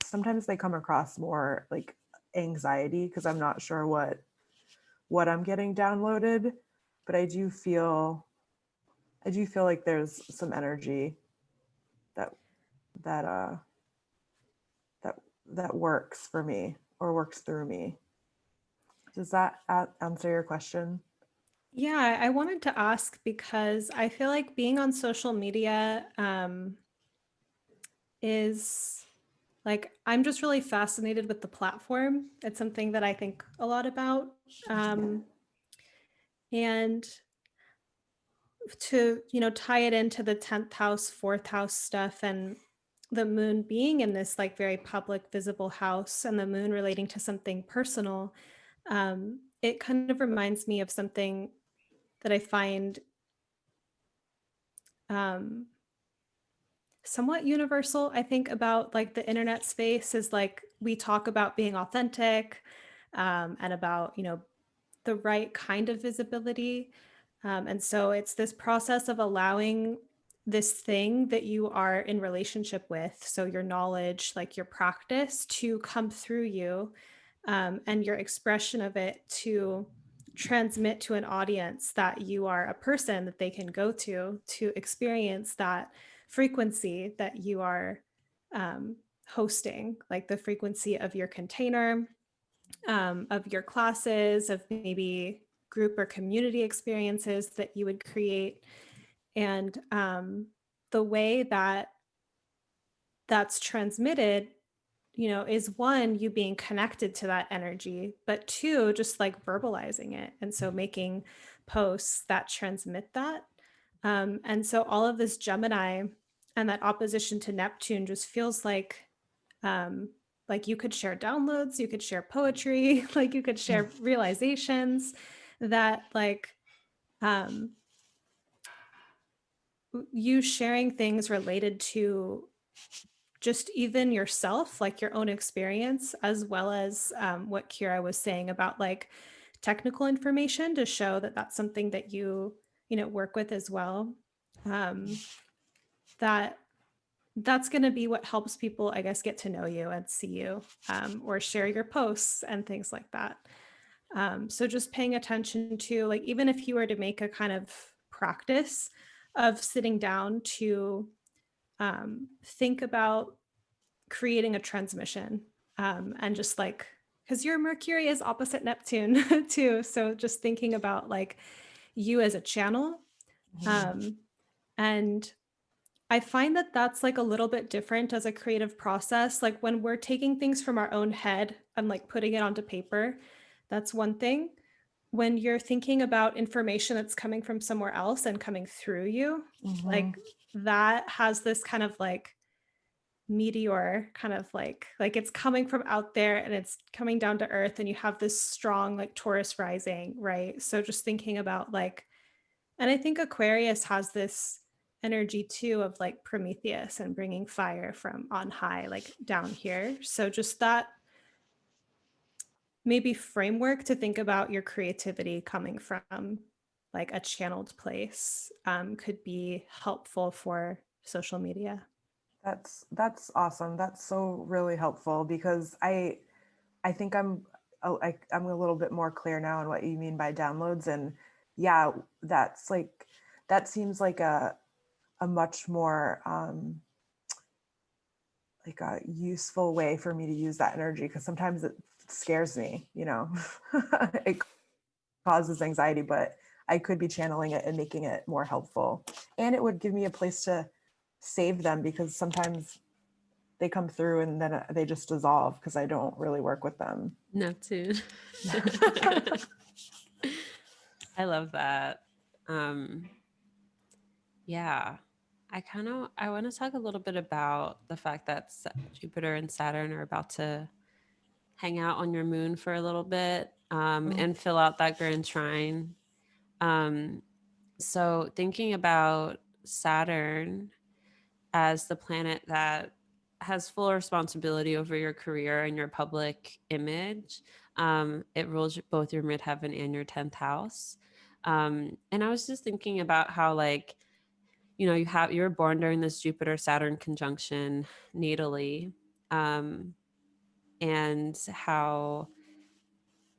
sometimes they come across more like anxiety because I'm not sure what I'm getting downloaded, but I do feel like there's some energy that that uh that that works for me or works through me. Does that answer your question? Yeah, I wanted to ask because I feel like being on social media is like, I'm just really fascinated with the platform. It's something that I think a lot about. And to, tie it into the 10th house, fourth house stuff, and the moon being in this like very public, visible house, and the moon relating to something personal, it kind of reminds me of something that I find um, somewhat universal. I think about like the internet space is like we talk about being authentic, and about, the right kind of visibility. And so it's this process of allowing this thing that you are in relationship with, so your knowledge, like your practice, to come through you, and your expression of it to transmit to an audience that you are a person that they can go to experience that frequency that you are hosting, like the frequency of your container, of your classes, of maybe group or community experiences that you would create. And the way that that's transmitted, is one, you being connected to that energy, but two, just like verbalizing it. And so making posts that transmit that. And so all of this Gemini and that opposition to Neptune just feels like Like you could share downloads, you could share poetry, like you could share realizations that like you sharing things related to just even yourself, like your own experience, as well as what Kirah was saying about like technical information to show that that's something that you know, work with as well. That's going to be what helps people, I guess, get to know you and see you, or share your posts and things like that. So just paying attention to, like, even if you were to make a kind of practice of sitting down to think about creating a transmission, and just like, because your Mercury is opposite Neptune too. So just thinking about like you as a channel. And I find that that's like a little bit different as a creative process. Like when we're taking things from our own head and like putting it onto paper, that's one thing. When you're thinking about information that's coming from somewhere else and coming through you, like that has this kind of like meteor kind of like it's coming from out there and it's coming down to earth, and you have this strong like Taurus rising, right? So just thinking about like, and I think Aquarius has this energy too of like Prometheus and bringing fire from on high, like down here. So just that maybe framework to think about your creativity coming from like a channeled place could be helpful for social media. That's awesome. That's so really helpful, because I think I'm a little bit more clear now on what you mean by downloads. And yeah, that's like, that seems like a much more like a useful way for me to use that energy, because sometimes it scares me, you know. It causes anxiety, but I could be channeling it and making it more helpful, and it would give me a place to save them, because sometimes they come through and then they just dissolve because I don't really work with them. Neptune. I love that. Yeah. I want to talk a little bit about the fact that Jupiter and Saturn are about to hang out on your moon for a little bit, and fill out that grand trine. So thinking about Saturn as the planet that has full responsibility over your career and your public image, it rules both your midheaven and your 10th house. And I was just thinking about how, like, you know, you were born during this Jupiter Saturn conjunction natally, and how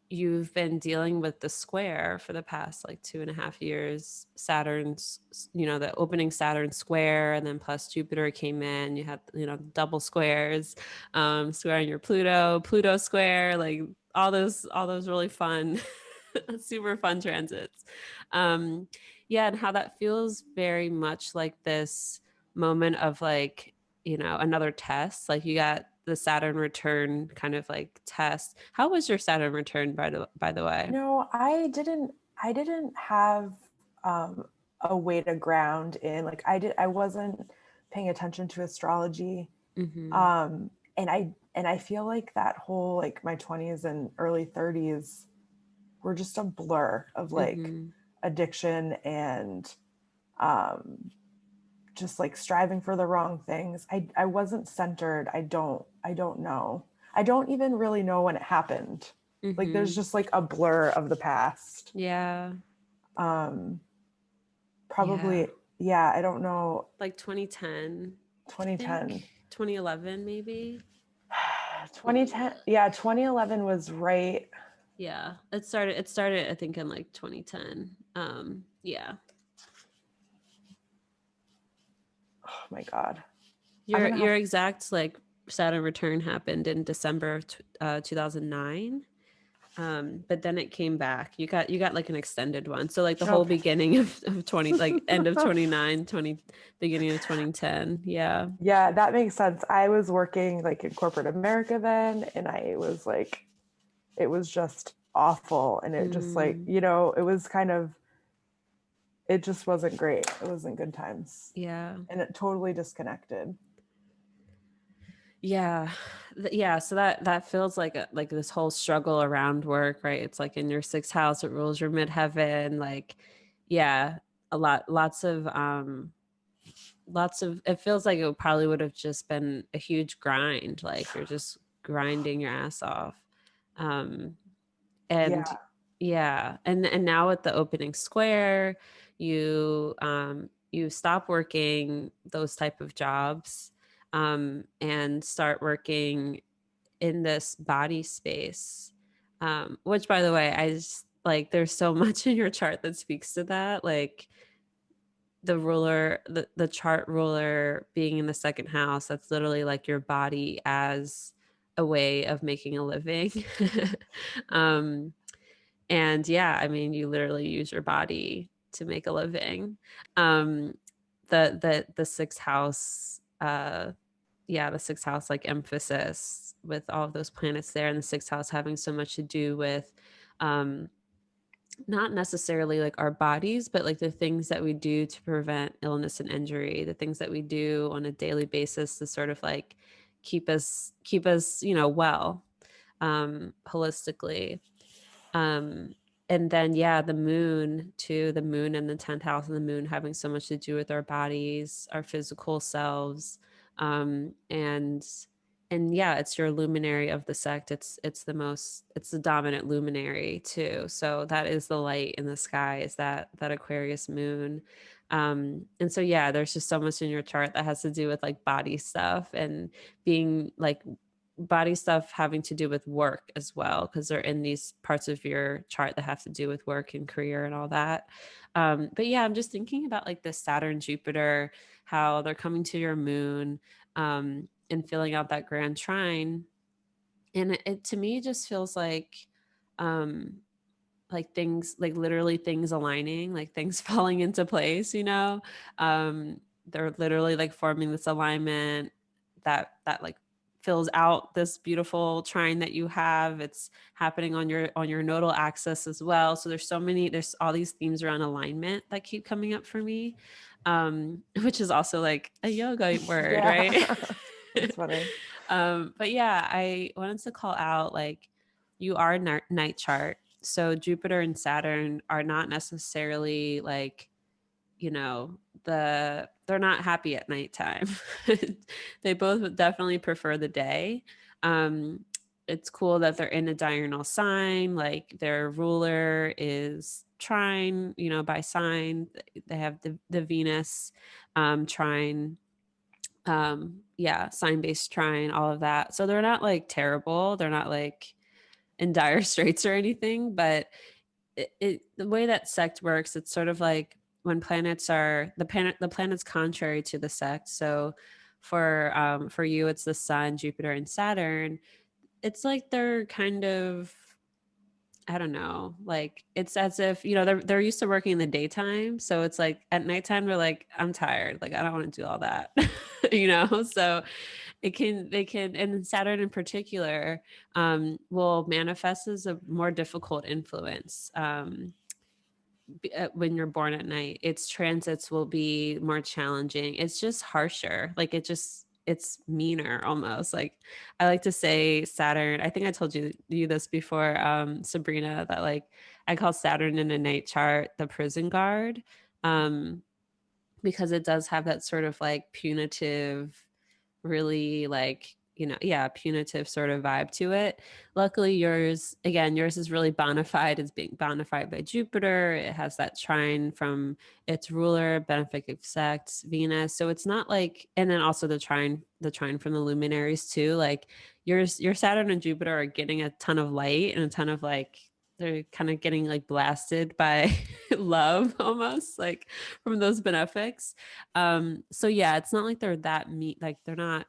you've been dealing with the square for the past like 2.5 years. Saturn's, you know, the opening Saturn square, and then plus Jupiter came in. You had, you know, double squares, squaring your Pluto square, like all those really fun, super fun transits. Yeah, and how that feels very much like this moment of like, you know, another test. Like you got the Saturn return kind of like test. How was your Saturn return, by the way? No, I didn't have a way to ground in, like I wasn't paying attention to astrology. And I feel like that whole, like my 20s and early 30s were just a blur of like addiction and just like striving for the wrong things. I wasn't centered. I don't know. I don't even really know when it happened. Like there's just like a blur of the past. Yeah. Probably, yeah, I don't know. Like 2010. 2010. 2011 maybe. 2010. Yeah, 2011 was right. Yeah. It started I think in like 2010. Yeah. Oh my God. Your exact like Saturn return happened in December 2009. But then it came back. You got like an extended one. So like the whole beginning of 20, like end of 29, beginning of 2010. Yeah. Yeah, that makes sense. I was working like in corporate America then, and I was like, it was just awful. And it just like, you know, it was kind of, it just wasn't great. It wasn't good times. Yeah. And it totally disconnected. Yeah. Yeah. So that feels like like this whole struggle around work, right? It's like in your sixth house, it rules your midheaven. Like, yeah, lots of, it feels like it probably would have just been a huge grind. Like you're just grinding your ass off. Um, and Yeah. yeah, and now with the opening square, you stop working those type of jobs, and start working in this body space, which by the way, I just like, there's so much in your chart that speaks to that, like the ruler, the chart ruler being in the second house, that's literally like your body as a way of making a living. um and yeah, I mean, you literally use your body to make a living. um the sixth house, yeah, the sixth house, like emphasis with all of those planets there, and the sixth house having so much to do with, um not necessarily like our bodies, but like the things that we do to prevent illness and injury, the things that we do on a daily basis to sort of like keep us well, holistically. um and then yeah, the moon too, the moon and the 10th house, and the moon having so much to do with our bodies, our physical selves. And yeah, it's your luminary of the sect. It's the dominant luminary too, so that is the light in the sky, is that Aquarius moon. And so yeah, there's just so much in your chart that has to do with like body stuff, and being like body stuff having to do with work as well, because they're in these parts of your chart that have to do with work and career and all that. But yeah, I'm just thinking about like the Saturn Jupiter, how they're coming to your moon, and filling out that grand trine. And it to me just feels um like things, like literally things aligning, like things falling into place, they're literally like forming this alignment that like fills out this beautiful trine that you have. It's happening on your nodal axis as well, so there's all these themes around alignment that keep coming up for me, which is also like a yoga word, Yeah. right? That's funny. But yeah, I wanted to call out, like, you are night chart, so Jupiter and Saturn are not necessarily like, they're not happy at nighttime. They both would definitely prefer the day. um it's cool that they're in a diurnal sign, like their ruler is trine, by sign. They have the Venus trine, yeah, sign based trine, all of that, so they're not like terrible, they're not like in dire straits or anything. But the way that sect works, it's sort of like when planets are the planets contrary to the sect. So for you, it's the Sun, Jupiter, and Saturn. It's like they're kind of, I don't know, like it's as if, they're used to working in the daytime, so it's like at nighttime they're like, I'm tired, like I don't want to do all that. So they can, and Saturn in particular, will manifest as a more difficult influence, when you're born at night. Its transits will be more challenging. It's just harsher. Like it's meaner almost. Like I like to say Saturn. I think I told you this before, Sabrina, that like I call Saturn in a night chart the prison guard, um, because it does have that sort of like punitive, really like, yeah, punitive sort of vibe to it. Luckily yours is really bona fide. It's being bona fide by Jupiter. It has that trine from its ruler, benefic sect, Venus. So it's not like, and then also the trine from the luminaries too. Like your Saturn and Jupiter are getting a ton of light and a ton of like, they're kind of getting like blasted by love almost, like from those benefics. So yeah, it's not like they're that like they're not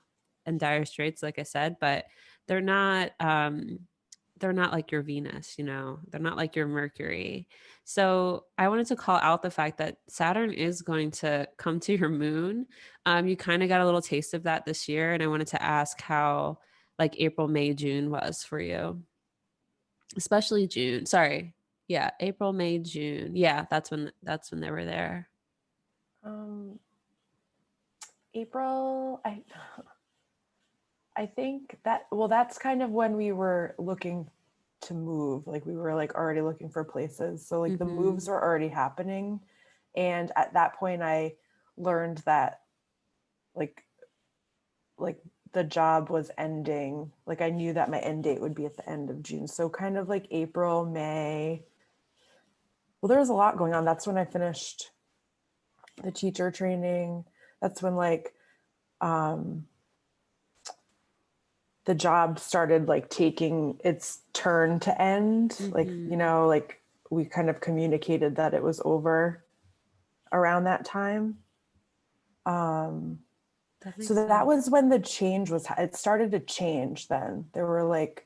in dire straits, like I said, but they're not they're not like your Venus, they're not like your Mercury. So I wanted to call out the fact that Saturn is going to come to your moon. You kind of got a little taste of that this year, and I wanted to ask how like April, May, June was for you, especially June. Sorry, yeah, April, May, June. Yeah, that's when they were there. Um, April, I think that, well, that's kind of when we were looking to move. Like we were like already looking for places. So like the moves were already happening. And at that point I learned that like the job was ending. Like I knew that my end date would be at the end of June. So kind of like April, May. Well, there was a lot going on. That's when I finished the teacher training. That's when like the job started like taking its turn to end. Like, you know, like we kind of communicated that it was over around that time. So that was when the change was, it started to change then. There were like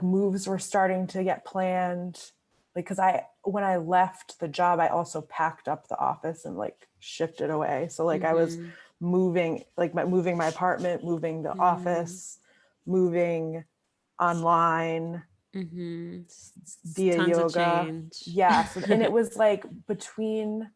moves were starting to get planned. Like, cause when I left the job, I also packed up the office and like shifted away. So like I was moving, like moving my apartment, moving the office, moving online via Tons of yoga. change. Yeah. So, and it was like between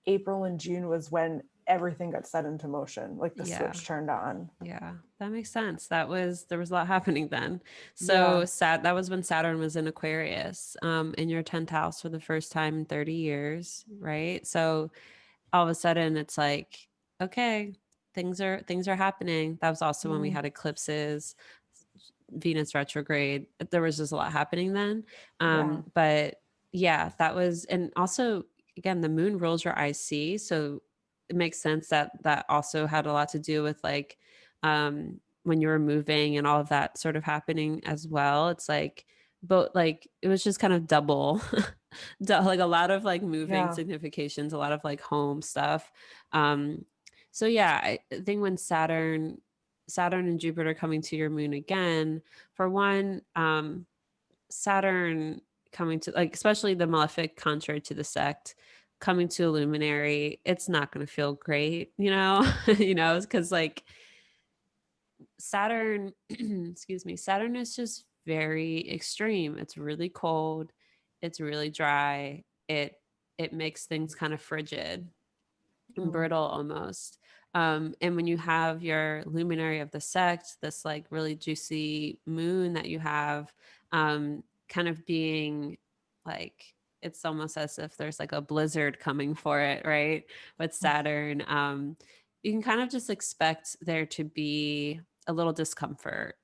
April and June was when everything got set into motion, like the switch turned on. Yeah, that makes sense. There was a lot happening then. So that was when Saturn was in Aquarius, in your 10th house for the first time in 30 years, right? So all of a sudden it's like, okay, things are happening. That was also when we had eclipses, Venus retrograde. There was just a lot happening then. But yeah, that was, and also again, the moon rules your IC. So it makes sense that that also had a lot to do with like, when you were moving and all of that sort of happening as well. It's like, but like, it was just kind of double, like a lot of like moving significations, a lot of like home stuff. So yeah, I think when Saturn and Jupiter coming to your moon again, for one, Saturn coming to, like, especially the malefic contrary to the sect coming to a luminary, it's not going to feel great, you know, because like Saturn, excuse me, Saturn is just very extreme. It's really cold. It's really dry. It makes things kind of frigid and brittle almost. And when you have your luminary of the sect, this like really juicy moon that you have, kind of being like, it's almost as if there's like a blizzard coming for it, right? With Saturn, you can kind of just expect there to be a little discomfort,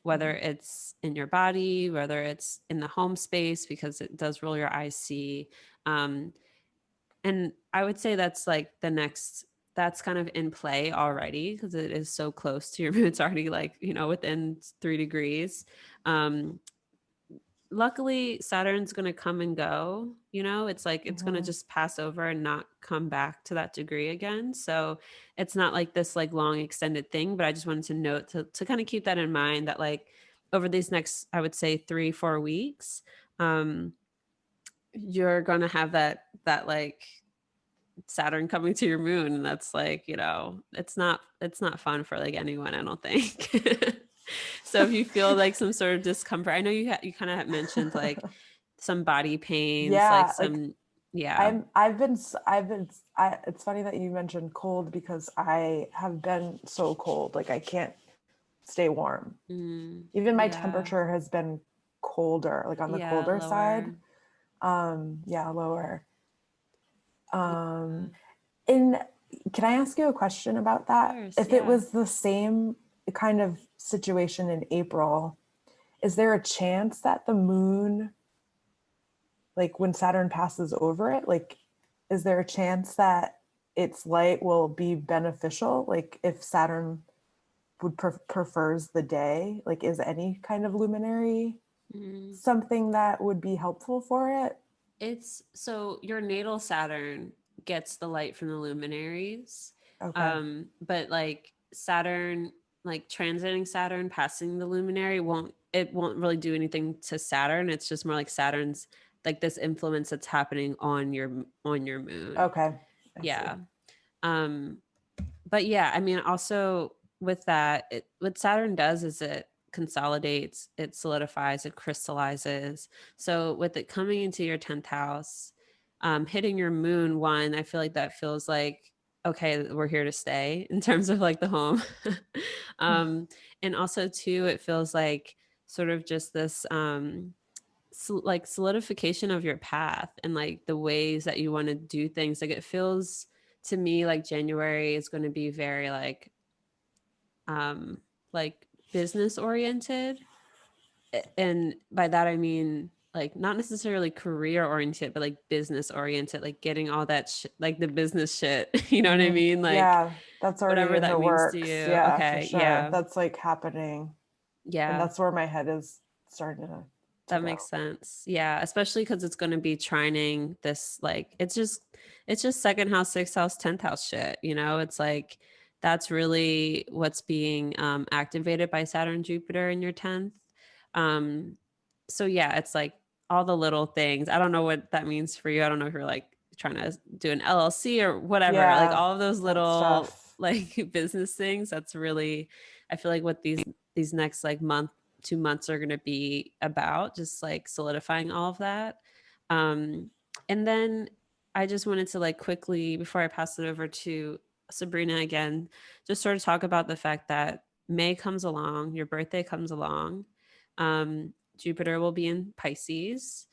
whether it's in your body, whether it's in the home space, because it does rule your IC. And I would say that's like that's kind of in play already because it is so close to your moon. It's already like, within 3 degrees. Luckily, Saturn's going to come and go, it's like, it's going to just pass over and not come back to that degree again. So it's not like this like long extended thing, but I just wanted to note to kind of keep that in mind that like over these next, I would say 3-4 weeks, you're going to have that like Saturn coming to your moon, and that's like, it's not fun for like anyone, I don't think. So if you feel like some sort of discomfort, I know you kind of mentioned like some body pains, like some, it's funny that you mentioned cold because I have been so cold, like I can't stay warm. Even my temperature has been colder, like on the colder lower. side. Lower. And can I ask you a question about that? If it was the same kind of situation in April, is there a chance that the moon, like when Saturn passes over it, like, is there a chance that its light will be beneficial? Like if Saturn prefers the day, like is any kind of luminary something that would be helpful for it? It's so your natal Saturn gets the light from the luminaries. But like Saturn, like transiting Saturn, passing the luminary won't really do anything to Saturn. It's just more like Saturn's like this influence that's happening on your moon. Okay. I see. But yeah, I mean, also with that, what Saturn does is it consolidates, it solidifies, it crystallizes. So with it coming into your 10th house, hitting your moon one, I feel like that feels like okay, we're here to stay in terms of like the home. And also too, it feels like sort of just this like solidification of your path and like the ways that you want to do things. Like it feels to me like January is going to be very like business oriented, and by that I mean like not necessarily career oriented, but like business oriented, like getting all that like the business shit. You know what I mean? Like Yeah, that's already whatever in the that means to works. you. Yeah, for Okay, sure. yeah, That's like happening. And yeah, that's where my head is starting to that makes go. sense. Yeah, especially because it's going to be trining this, like it's just second house, sixth house, 10th house shit. You know, it's like that's really what's being activated by Saturn, Jupiter in your 10th. um so yeah, it's like all the little things. I don't know what that means for you. I don't know if you're like trying to do an LLC or whatever, like Yeah, all of those that little stuff. like business things. That's really, I feel like what these next like month 2 months are going to be about, just like solidifying all of that. And then I just wanted to like quickly, before I pass it over to Sabrina again, just sort of talk about the fact that May comes along, your birthday comes along. Jupiter will be in Pisces.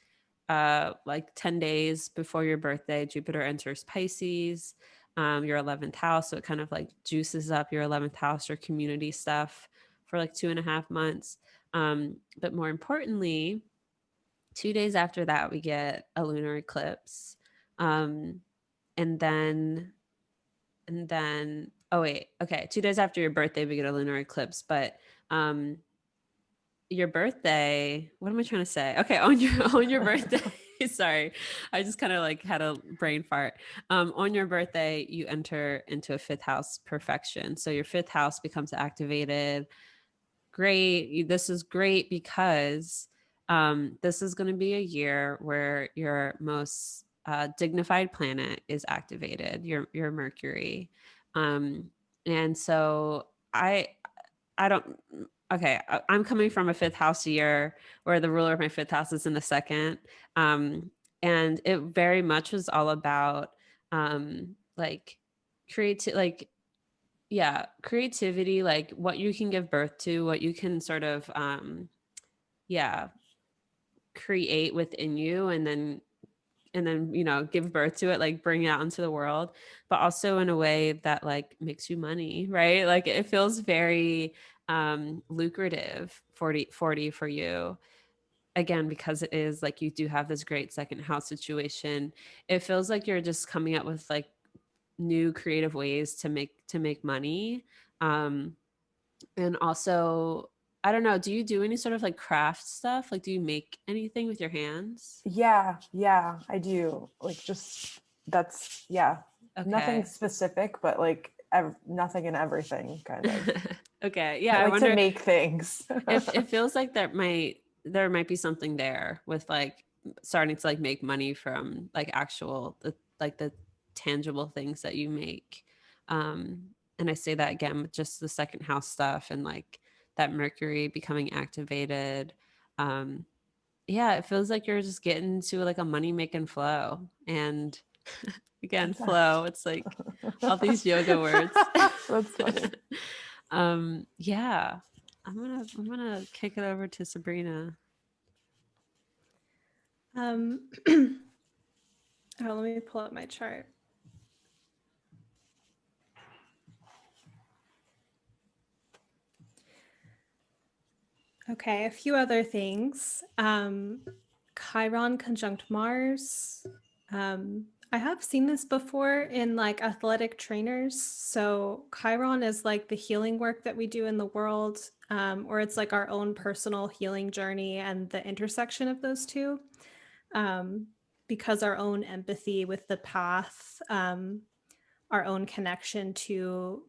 Like 10 days before your birthday, Jupiter enters Pisces, your 11th house. So it kind of like juices up your 11th house, your community stuff for like 2.5 months. But more importantly, 2 days after that, we get a lunar eclipse. Um, and then, oh, wait, okay. 2 days after your birthday, we get a lunar eclipse. But um, your birthday, what am I trying to say? Okay, on your birthday. Sorry, I just kind of like had a brain fart. On your birthday, you enter into a fifth house perfection. So your fifth house becomes activated. Great. This is great because this is going to be a year where your most dignified planet is activated, your Mercury. Um, and so I don't, okay, I'm coming from a fifth house year where the ruler of my fifth house is in the second. Um, and it very much was all about like creative, like, yeah, creativity, like what you can give birth to, what you can sort of, yeah, create within you, and then give birth to it, like bring it out into the world, but also in a way that like makes you money, right? Like it feels very lucrative, 40 for you, again, because it is like you do have this great second house situation. It feels like you're just coming up with like new creative ways to make money. And also, I don't know, do you do any sort of like craft stuff? Like do you make anything with your hands? Yeah, I do. Like just that's yeah, nothing Okay. specific, but like nothing and everything kind of. Okay. I Yeah, I like to wonder make things. if it feels like there might be something there with like starting to like make money from like actual the tangible things that you make. And I say that again with just the second house stuff and like that Mercury becoming activated. Um, yeah, it feels like you're just getting to like a money making flow. And again, flow, it's like all these yoga words. That's funny. Yeah, I'm gonna kick it over to Sabrina. Oh, let me pull up my chart. Okay, a few other things. Chiron conjunct Mars. I have seen this before in like athletic trainers. So Chiron is like the healing work that we do in the world, or it's like our own personal healing journey and the intersection of those two. Because our own empathy with the path, our own connection to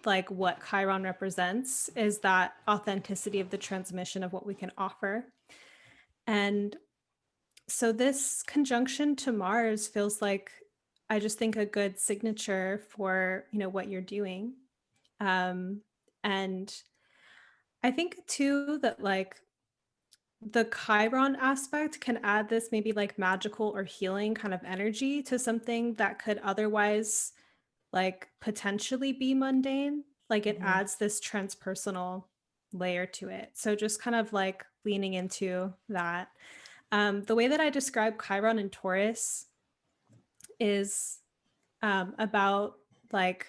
like what Chiron represents is that authenticity of the transmission of what we can offer. And so this conjunction to Mars feels like, I just think, a good signature for, what you're doing. And I think too that like the Chiron aspect can add this maybe like magical or healing kind of energy to something that could otherwise like potentially be mundane. Like it adds this transpersonal layer to it. So just kind of like leaning into that. The way that I describe Chiron and Taurus is about like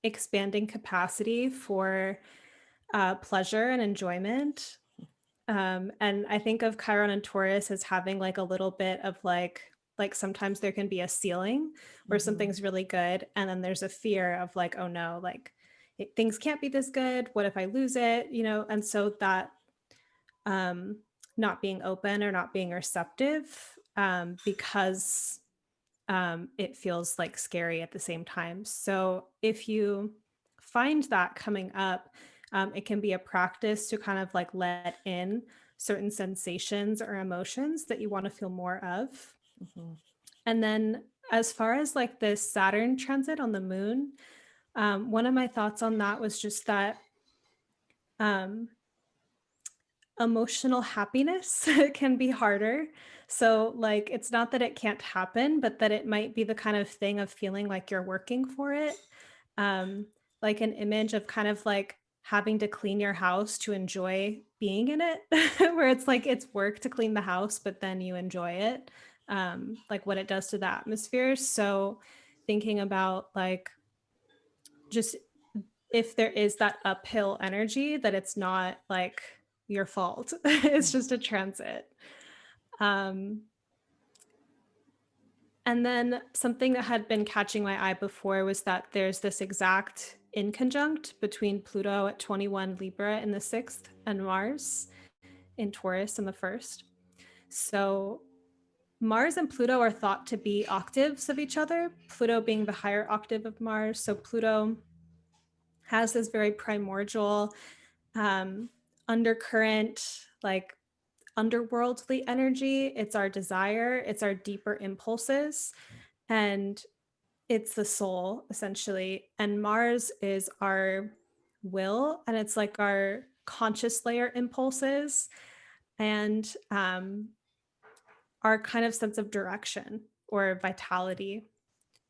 expanding capacity for pleasure and enjoyment. And I think of Chiron and Taurus as having like a little bit of like sometimes there can be a ceiling where something's really good, and then there's a fear of like, oh no, like things can't be this good. What if I lose it? You know, and so that not being open or not being receptive because it feels like scary at the same time. So if you find that coming up, it can be a practice to kind of like let in certain sensations or emotions that you want to feel more of. And then as far as like this Saturn transit on the moon, one of my thoughts on that was just that emotional happiness can be harder. So like it's not that it can't happen, but that it might be the kind of thing of feeling like you're working for it. Like an image of kind of like having to clean your house to enjoy being in it, where it's like it's work to clean the house, but then you enjoy it, like what it does to the atmosphere. So thinking about like just if there is that uphill energy, that it's not like your fault. It's just a transit. And then something that had been catching my eye before was that there's this exact inconjunct between Pluto at 21 Libra in the 6th and Mars in Taurus in the 1st. So Mars and Pluto are thought to be octaves of each other, Pluto being the higher octave of Mars. So Pluto has this very primordial undercurrent, like underworldly energy. It's our desire, it's our deeper impulses, and it's the soul essentially. And Mars is our will, and it's like our conscious layer impulses and our kind of sense of direction or vitality.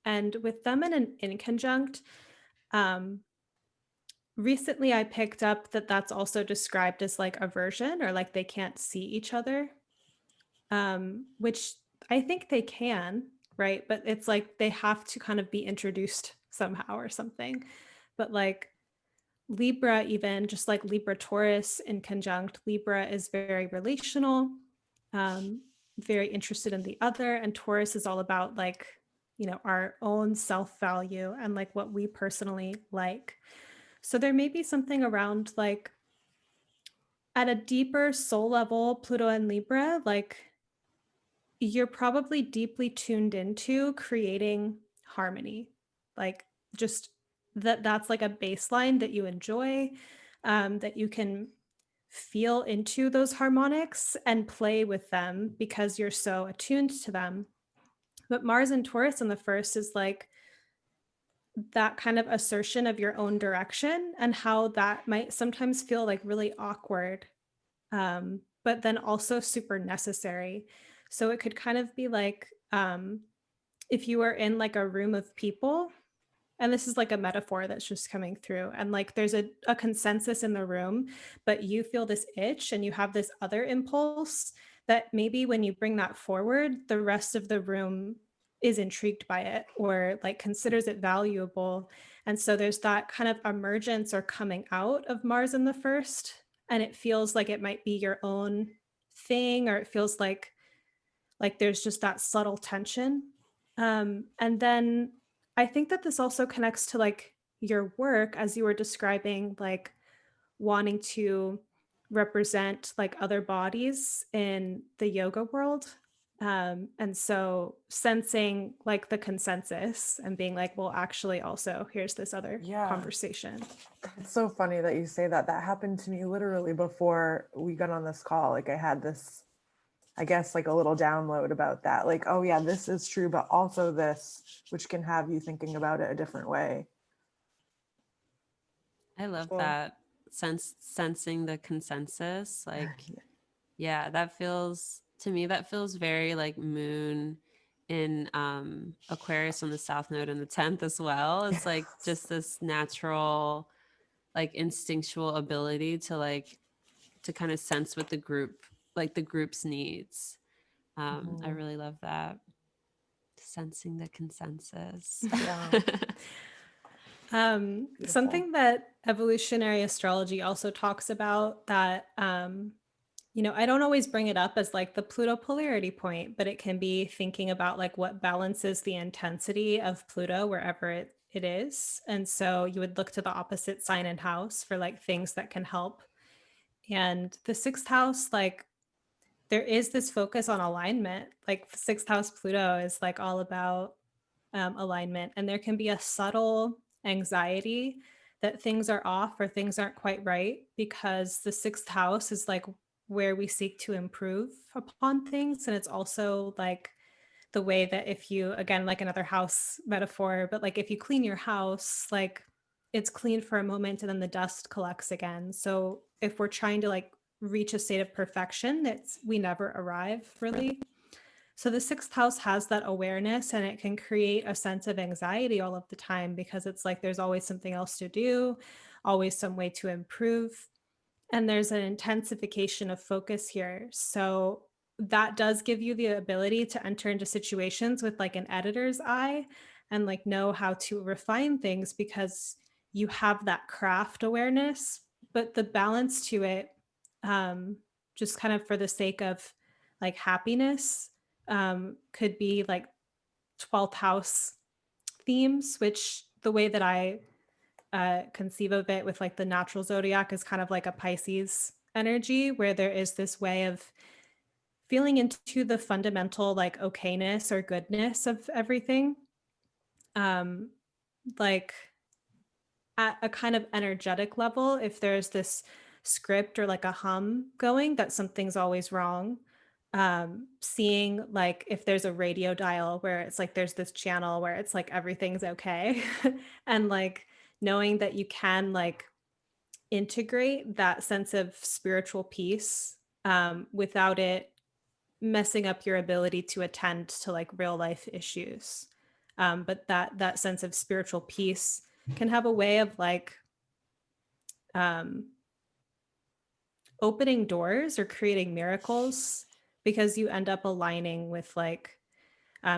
And with them in conjunct, recently I picked up that that's also described as like aversion, or like they can't see each other, which I think they can, right? But it's like they have to kind of be introduced somehow or something. But like Libra, even just like Libra Taurus in conjunct, Libra is very relational, very interested in the other, and Taurus is all about like, you know, our own self-value and like what we personally like. So there may be something around like at a deeper soul level, Pluto and Libra, like you're probably deeply tuned into creating harmony. Like just that's like a baseline that you enjoy, that you can feel into those harmonics and play with them because you're so attuned to them. But Mars and Taurus in the 1st is like that kind of assertion of your own direction and how that might sometimes feel like really awkward, but then also super necessary. So it could kind of be like if you were in like a room of people, and this is like a metaphor that's just coming through, and like there's a consensus in the room, but you feel this itch and you have this other impulse that maybe when you bring that forward, the rest of the room is intrigued by it or like considers it valuable. And so there's that kind of emergence or coming out of Mars in the 1st, and it feels like it might be your own thing, or it feels like there's just that subtle tension. And then I think that this also connects to like your work, as you were describing, like wanting to represent like other bodies in the yoga world. And so sensing like the consensus and being like, well, actually, also, here's this other conversation. It's so funny that you say that. That happened to me literally before we got on this call. Like I had this, I guess, like a little download about that. Like, oh yeah, this is true, but also this, which can have you thinking about it a different way. I love that sensing the consensus. Like Yeah, that feels to me, that feels very like moon in Aquarius on the south node in the 10th as well. It's like just this natural, like instinctual ability to like to kind of sense what the group, like the group's needs. I Mhm. really love that. Sensing the consensus. Yeah, beautiful. Something that evolutionary astrology also talks about that, you know, I don't always bring it up as like the Pluto polarity point, but it can be thinking about like what balances the intensity of Pluto wherever it is. And so you would look to the opposite sign and house for like things that can help. And the sixth house, like there is this focus on alignment. Like sixth house Pluto is like all about alignment, and there can be a subtle anxiety that things are off or things aren't quite right, because the sixth house is like where we seek to improve upon things, and it's also like the way that if you, again, like another house metaphor, but like if you clean your house, like it's clean for a moment and then the dust collects again. So if we're trying to like reach a state of perfection, that's we never arrive really. So the sixth house has that awareness, and it can create a sense of anxiety all of the time, because it's like there's always something else to do, always some way to improve. And there's an intensification of focus here. So that does give you the ability to enter into situations with like an editor's eye and like know how to refine things, because you have that craft awareness. But the balance to it, um, just kind of for the sake of like happiness, could be like 12th house themes, which the way that I conceive of it with like the natural zodiac is kind of like a Pisces energy, where there is this way of feeling into the fundamental like okayness or goodness of everything. Um, like at a kind of energetic level, if there's this script or like a hum going that something's always wrong, seeing like if there's a radio dial where it's like there's this channel where it's like everything's okay, and like knowing that you can like integrate that sense of spiritual peace, without it messing up your ability to attend to like real life issues. But that sense of spiritual peace can have a way of like um, opening doors or creating miracles, because you end up aligning with like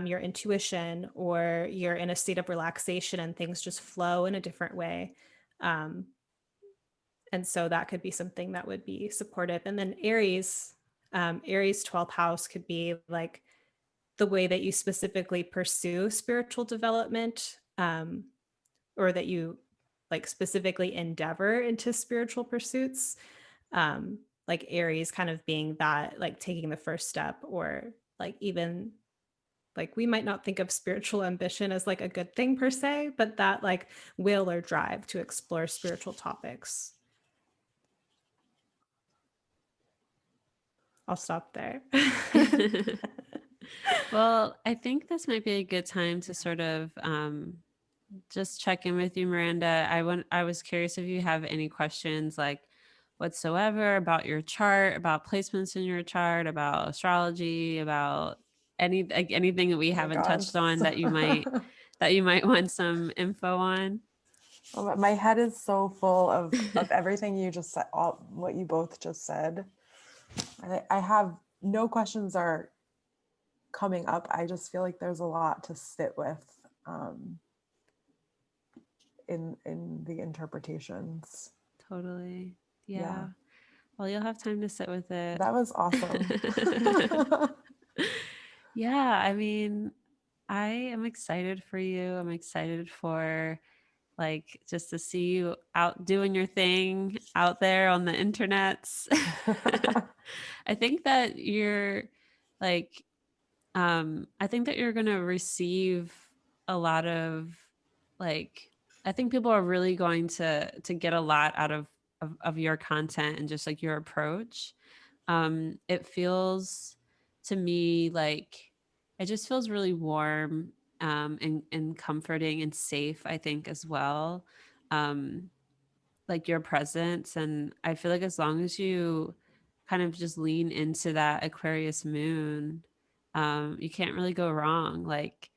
your intuition, or you're in a state of relaxation and things just flow in a different way. Um, and so that could be something that would be supportive. And then Aries, Aries 12th house could be like the way that you specifically pursue spiritual development, or that you like specifically endeavor into spiritual pursuits. Like Aries kind of being that, like taking the first step, or like even like we might not think of spiritual ambition as like a good thing per se, but that like will or drive to explore spiritual topics. I'll stop there. Well, I think this might be a good time to sort of just check in with you, Miranda. I was curious if you have any questions like whatsoever about your chart, about placements in your chart, about astrology, about anything that we Oh my haven't God. touched on that you might want some info on. Oh, my head is so full of everything you just said, all what you both just said. I have no questions are coming up. I just feel like there's a lot to sit with um, in the interpretations. Totally. Yeah, Yeah. Well, you'll have time to sit with it. that was awesome. Yeah, I mean, I am excited for you. I'm excited for like just to see you out doing your thing out there on the internets. I think that you're like I think that you're going to receive a lot of like I think people are really going to get a lot out of your content and just like your approach. It feels to me like it just feels really warm, and comforting and safe, I think, as well. Um, like your presence. And I feel like as long as you kind of just lean into that Aquarius moon, you can't really go wrong. Like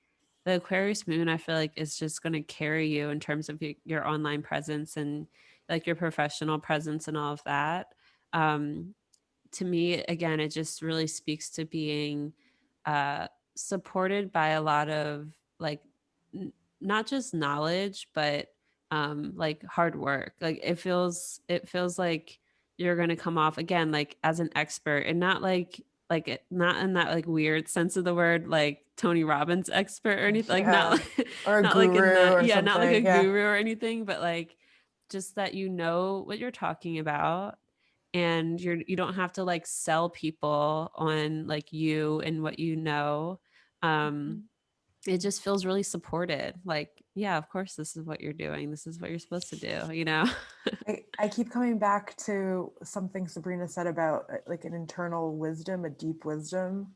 the Aquarius moon, I feel like is just going to carry you in terms of your online presence and like your professional presence and all of that. Um, to me, again, it just really speaks to being uh, supported by a lot of like not just knowledge, but like hard work. Like it feels like you're going to come off again like as an expert, and not not in that like weird sense of the word, like Tony Robbins expert or anything, like not Yeah. like Or a not like in guru that, or yeah, not like a something. Yeah. guru or anything, but like just that you know what you're talking about, and you don't have to like sell people on like you and what you know. um it just feels really supported, like, yeah, of course this is what you're doing, this is what you're supposed to do, you know. I keep coming back to something Sabrina said about like an internal wisdom, a deep wisdom.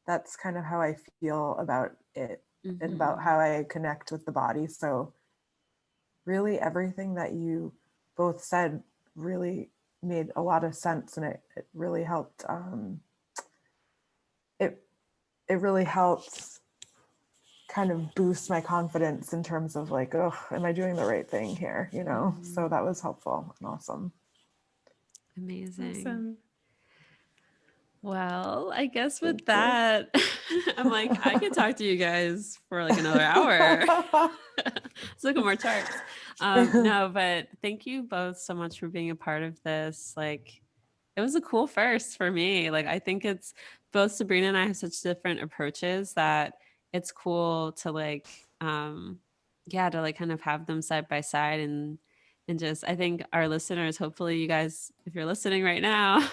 That's kind of how I feel about it and about how I connect with the body. So really everything that you both said really made a lot of sense, and it really helped. It really helped kind of boost my confidence in terms of like, oh, am I doing the right thing here? You know, so that was helpful and awesome. Amazing. Awesome. Well, I guess with Thank you. that, I'm like, I could talk to you guys for like another hour. Let's look at more charts. No, but thank you both so much for being a part of this. Like, it was a cool first for me. Like, I think it's both Sabrina and I have such different approaches that it's cool to like, yeah, to like kind of have them side by side, and just, I think our listeners, hopefully you guys, if you're listening right now,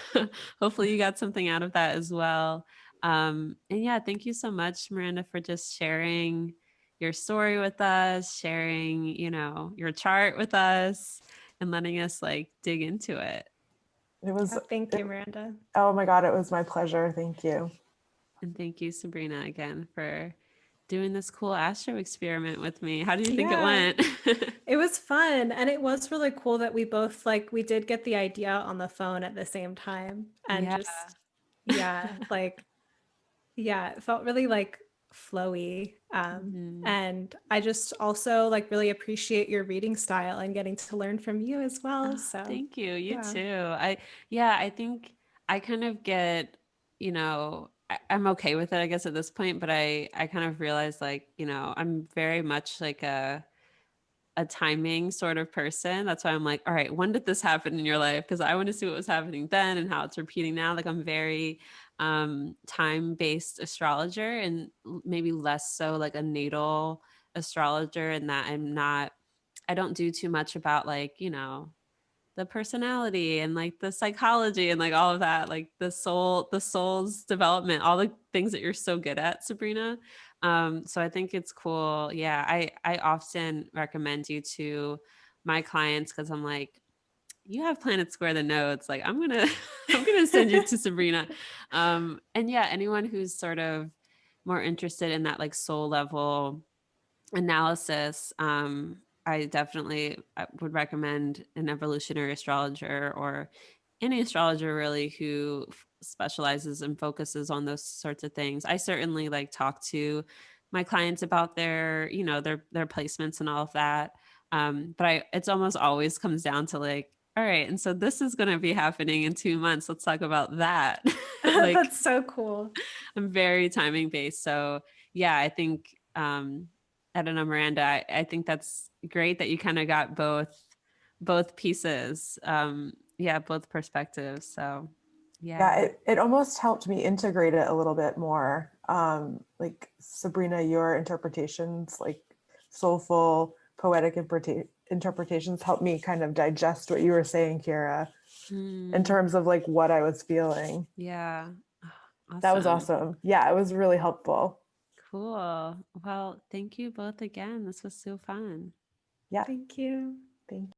hopefully you got something out of that as well. And yeah, thank you so much, Miranda, for just sharing your story with us, sharing, you know, your chart with us, and letting us like dig into it. It was, Thank you, Miranda. oh my God, it was my pleasure. Thank you. And thank you, Sabrina, again for doing this cool astro experiment with me. How do you think it Yeah. went? It was fun, and it was really cool that we both like we did get the idea on the phone at the same time, and Yeah. just like it felt really like flowy. And I just also like really appreciate your reading style and getting to learn from you as well. Oh, So thank you. You yeah. too. I think I kind of get, you know, I'm okay with it, I guess, at this point, but I kind of realize like, you know, I'm very much like a timing sort of person. That's why I'm like, all right, when did this happen in your life? Because I want to see what was happening then and how it's repeating now. Like I'm very time-based astrologer, and maybe less so like a natal astrologer, in that I don't do too much about like, you know, the personality and like the psychology and like all of that, like the soul's development, all the things that you're so good at, Sabrina. So I think it's cool. Yeah, I often recommend you to my clients, because I'm like, you have planets square the nodes, like I'm gonna I'm gonna send you to Sabrina. And yeah, anyone who's sort of more interested in that like soul level analysis, I definitely would recommend an evolutionary astrologer, or any astrologer really who specializes and focuses on those sorts of things. I certainly like talk to my clients about their, you know, their placements and all of that. But it's almost always comes down to like, all right, and so this is going to be happening in 2 months. Let's talk about that. Like, That's so cool. I'm very timing based. So yeah, I think I don't know, Miranda, I think that's great that you kind of got both pieces. Yeah, both perspectives. So Yeah, yeah. it almost helped me integrate it a little bit more. Like Sabrina, your interpretations, like soulful, poetic interpretations, helped me kind of digest what you were saying, Kirah, in terms of like what I was feeling. Yeah. That was Awesome. awesome. Yeah, it was really helpful. Cool. Well, thank you both again. This was so fun. Yeah, Thank you. thank you.